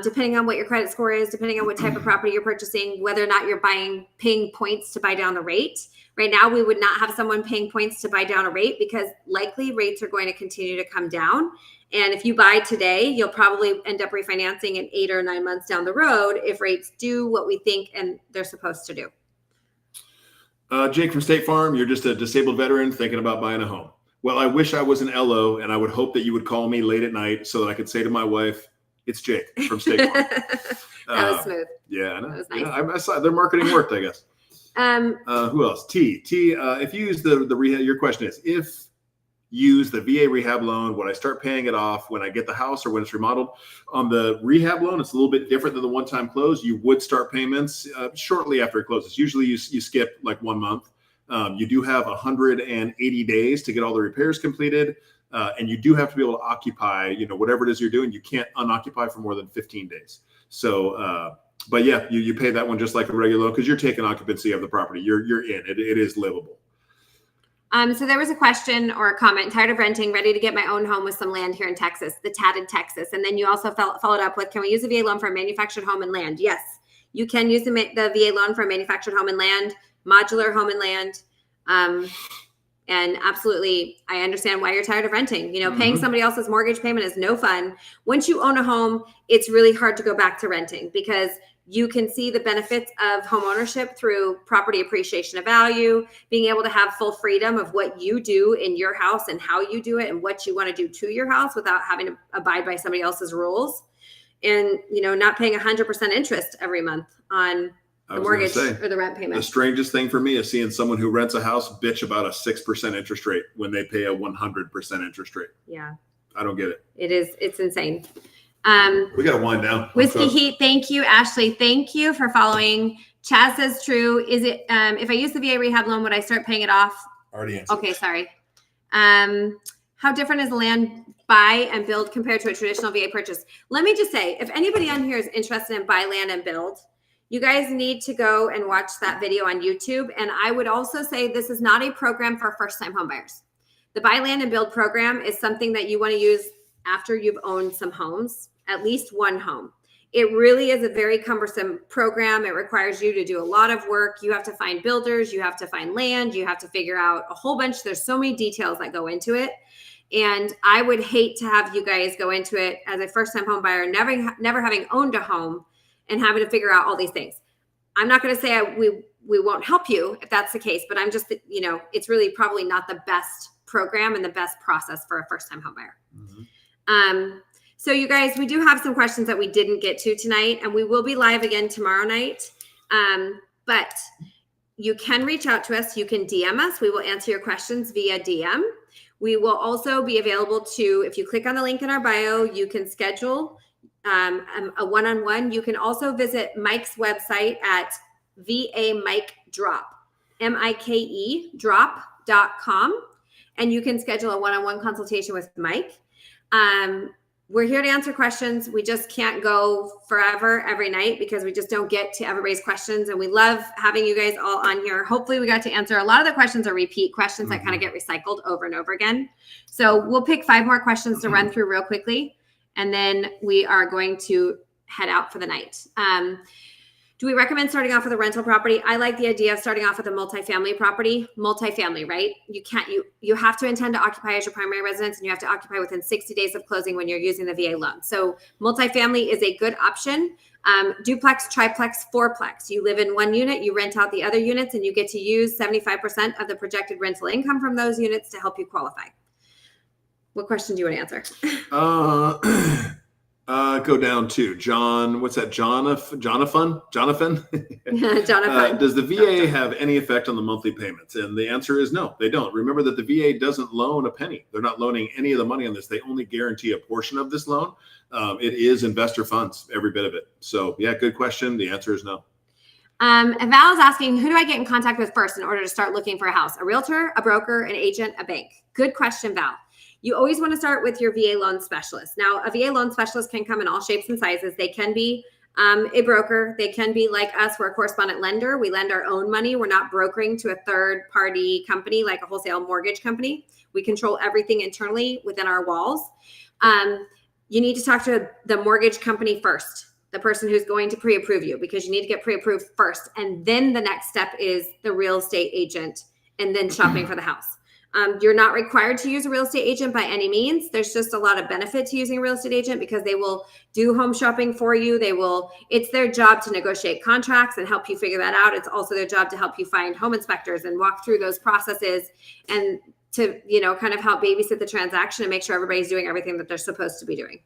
Depending on what your credit score is, depending on what type of property you're purchasing, whether or not you're paying points to buy down the rate. Right now, we would not have someone paying points to buy down a rate because likely rates are going to continue to come down. And if you buy today, you'll probably end up refinancing in 8 or 9 months down the road if rates do what we think and they're supposed to do. Jake from State Farm, you're just a disabled veteran thinking about buying a home. Well, I wish I was an LO, and I would hope that you would call me late at night so that I could say to my wife, it's Jake from State Farm. That was smooth. Yeah, I know. That was nice. Yeah, I saw their marketing worked, I guess. Who else? If you use the rehab, your question is, if use the VA rehab loan, would I start paying it off when I get the house or when it's remodeled? On the rehab loan, it's a little bit different than the one-time close. You would start payments shortly after it closes. Usually you skip like 1 month. You do have 180 days to get all the repairs completed. And you do have to be able to occupy, whatever it is you're doing. You can't unoccupy for more than 15 days. So, but yeah, you pay that one just like a regular loan because you're taking occupancy of the property. You're in it. It is livable. So there was a question or a comment, tired of renting, ready to get my own home with some land here in Texas, the tatted Texas. And then you also followed up with, can we use a VA loan for a manufactured home and land? Yes, you can use the VA loan for a manufactured home and land, modular home and land. And absolutely, I understand why you're tired of renting. You know, paying somebody else's mortgage payment is no fun. Once you own a home, it's really hard to go back to renting because you can see the benefits of home ownership through property appreciation of value, being able to have full freedom of what you do in your house and how you do it and what you want to do to your house without having to abide by somebody else's rules. And, you know, not paying 100% interest every month on the mortgage or the rent payment. The strangest thing for me is seeing someone who rents a house bitch about a 6% interest rate when they pay a 100% interest rate. Yeah. I don't get it. It's insane. We got to wind down. Whiskey Heat. Thank you, Ashley. Thank you for following. Chaz says true. Is it, if I use the VA rehab loan, would I start paying it off? Already answered. Okay. Sorry. How different is the land buy and build compared to a traditional VA purchase? Let me just say, if anybody on here is interested in buy land and build, you guys need to go and watch that video on YouTube. And I would also say this is not a program for first-time homebuyers. The buy land and build program is something that you want to use after you've owned some homes, at least one home. It really is a very cumbersome program. It requires you to do a lot of work. You have to find builders, you have to find land, you have to figure out a whole bunch. There's so many details that go into it. And I would hate to have you guys go into it as a first-time home buyer, never having owned a home and having to figure out all these things. I'm not going to say we won't help you if that's the case, but I'm just, you know, it's really probably not the best program and the best process for a first-time home buyer. So you guys, we do have some questions that we didn't get to tonight, and we will be live again tomorrow night. But you can reach out to us. You can DM us. We will answer your questions via DM. We will also be available to, if you click on the link in our bio, you can schedule a one-on-one. You can also visit Mike's website at VA Mike Drop, MIKE drop.com. And you can schedule a one-on-one consultation with Mike. We're here to answer questions. We just can't go forever every night because we just don't get to everybody's questions. And we love having you guys all on here. Hopefully we got to answer. A lot of the questions are repeat questions that kind of get recycled over and over again. So we'll pick 5 more questions to run through real quickly. And then we are going to head out for the night. Do we recommend starting off with a rental property? I like the idea of starting off with a multifamily property. Multifamily, right? You have to intend to occupy as your primary residence, and you have to occupy within 60 days of closing when you're using the VA loan. So multifamily is a good option. Duplex, triplex, fourplex. You live in one unit, you rent out the other units, and you get to use 75% of the projected rental income from those units to help you qualify. What question do you want to answer? Go down to John. What's that? Jonathan? Jonathan. Does the VA have any effect on the monthly payments? And the answer is no, they don't. Remember that the VA doesn't loan a penny. They're not loaning any of the money on this. They only guarantee a portion of this loan. It is investor funds, every bit of it. So yeah, good question. The answer is no. And Val is asking, who do I get in contact with first in order to start looking for a house? A realtor, a broker, an agent, a bank? Good question, Val. You always want to start with your VA loan specialist. Now, a VA loan specialist can come in all shapes and sizes. They can be a broker. They can be like us. We're a correspondent lender. We lend our own money. We're not brokering to a third-party company like a wholesale mortgage company. We control everything internally within our walls. You need to talk to the mortgage company first, the person who's going to pre-approve you, because you need to get pre-approved first. And then the next step is the real estate agent and then shopping for the house. You're not required to use a real estate agent by any means. There's just a lot of benefit to using a real estate agent because they will do home shopping for you. It's their job to negotiate contracts and help you figure that out. It's also their job to help you find home inspectors and walk through those processes and to, kind of help babysit the transaction and make sure everybody's doing everything that they're supposed to be doing.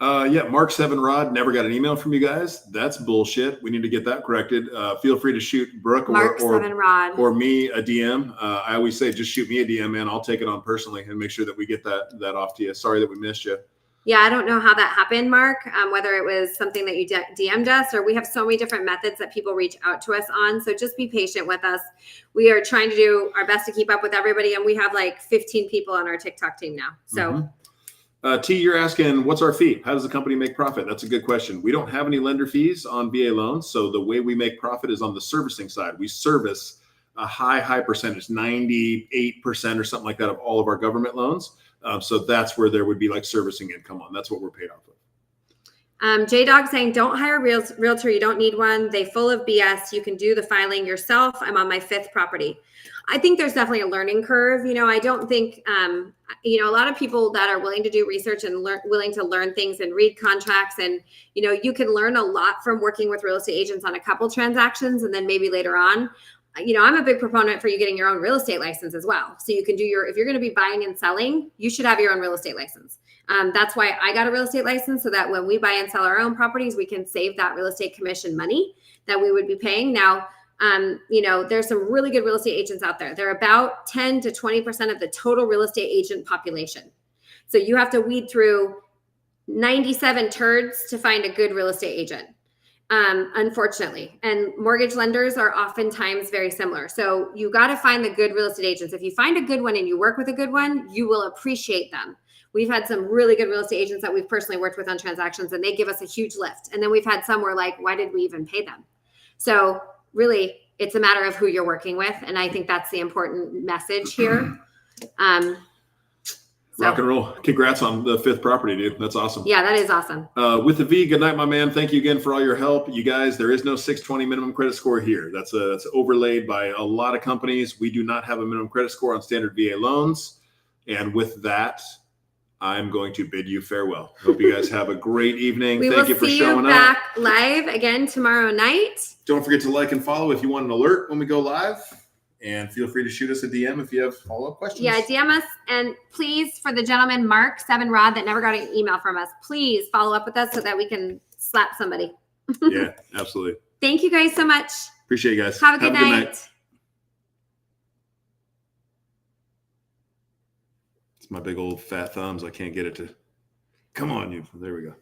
Yeah, Mark 7 Rod never got an email from you guys. That's bullshit. We need to get that corrected. Feel free to shoot Brooke or me a DM. I always say just shoot me a DM, man. I'll take it on personally and make sure that we get that off to you. Sorry that we missed you. Yeah, I don't know how that happened, Mark, whether it was something that you DM'd us or we have so many different methods that people reach out to us on. So just be patient with us. We are trying to do our best to keep up with everybody. And we have like 15 people on our TikTok team now. So T, you're asking, what's our fee? How does the company make profit? That's a good question. We don't have any lender fees on VA loans. So the way we make profit is on the servicing side. We service a high percentage, 98% or something like that of all of our government loans. So that's where there would be like servicing income on. That's what we're paid off of. J-Dog saying, don't hire a realtor. You don't need one. They full of BS. You can do the filing yourself. I'm on my 5th property. I think there's definitely a learning curve. I don't think, a lot of people that are willing to do research and willing to learn things and read contracts. And, you can learn a lot from working with real estate agents on a couple transactions. And then maybe later on, I'm a big proponent for you getting your own real estate license as well. So you can do if you're going to be buying and selling, you should have your own real estate license. That's why I got a real estate license, so that when we buy and sell our own properties, we can save that real estate commission money that we would be paying. Now, there's some really good real estate agents out there. They're about 10 to 20% of the total real estate agent population. So you have to weed through 97 turds to find a good real estate agent. Unfortunately, and mortgage lenders are oftentimes very similar. So you got to find the good real estate agents. If you find a good one and you work with a good one, you will appreciate them. We've had some really good real estate agents that we've personally worked with on transactions, and they give us a huge lift. And then we've had some where like, why did we even pay them? So really, it's a matter of who you're working with. And I think that's the important message here. Rock and roll. Congrats on the 5th property, dude. That's awesome. Yeah, that is awesome. With the V, good night, my man. Thank you again for all your help. You guys, there is no 620 minimum credit score here. That's overlaid by a lot of companies. We do not have a minimum credit score on standard VA loans. And with that, I'm going to bid you farewell. Hope you guys have a great evening. Thank you for showing up. We will see you back live again tomorrow night. Don't forget to like and follow if you want an alert when we go live. And feel free to shoot us a DM if you have follow-up questions. Yeah, DM us. And please, for the gentleman, Mark 7 Rod, that never got an email from us, please follow up with us so that we can slap somebody. Yeah, absolutely. Thank you guys so much. Appreciate you guys. Have a good night. It's my big old fat thumbs. I can't get it to. Come on, you. There we go.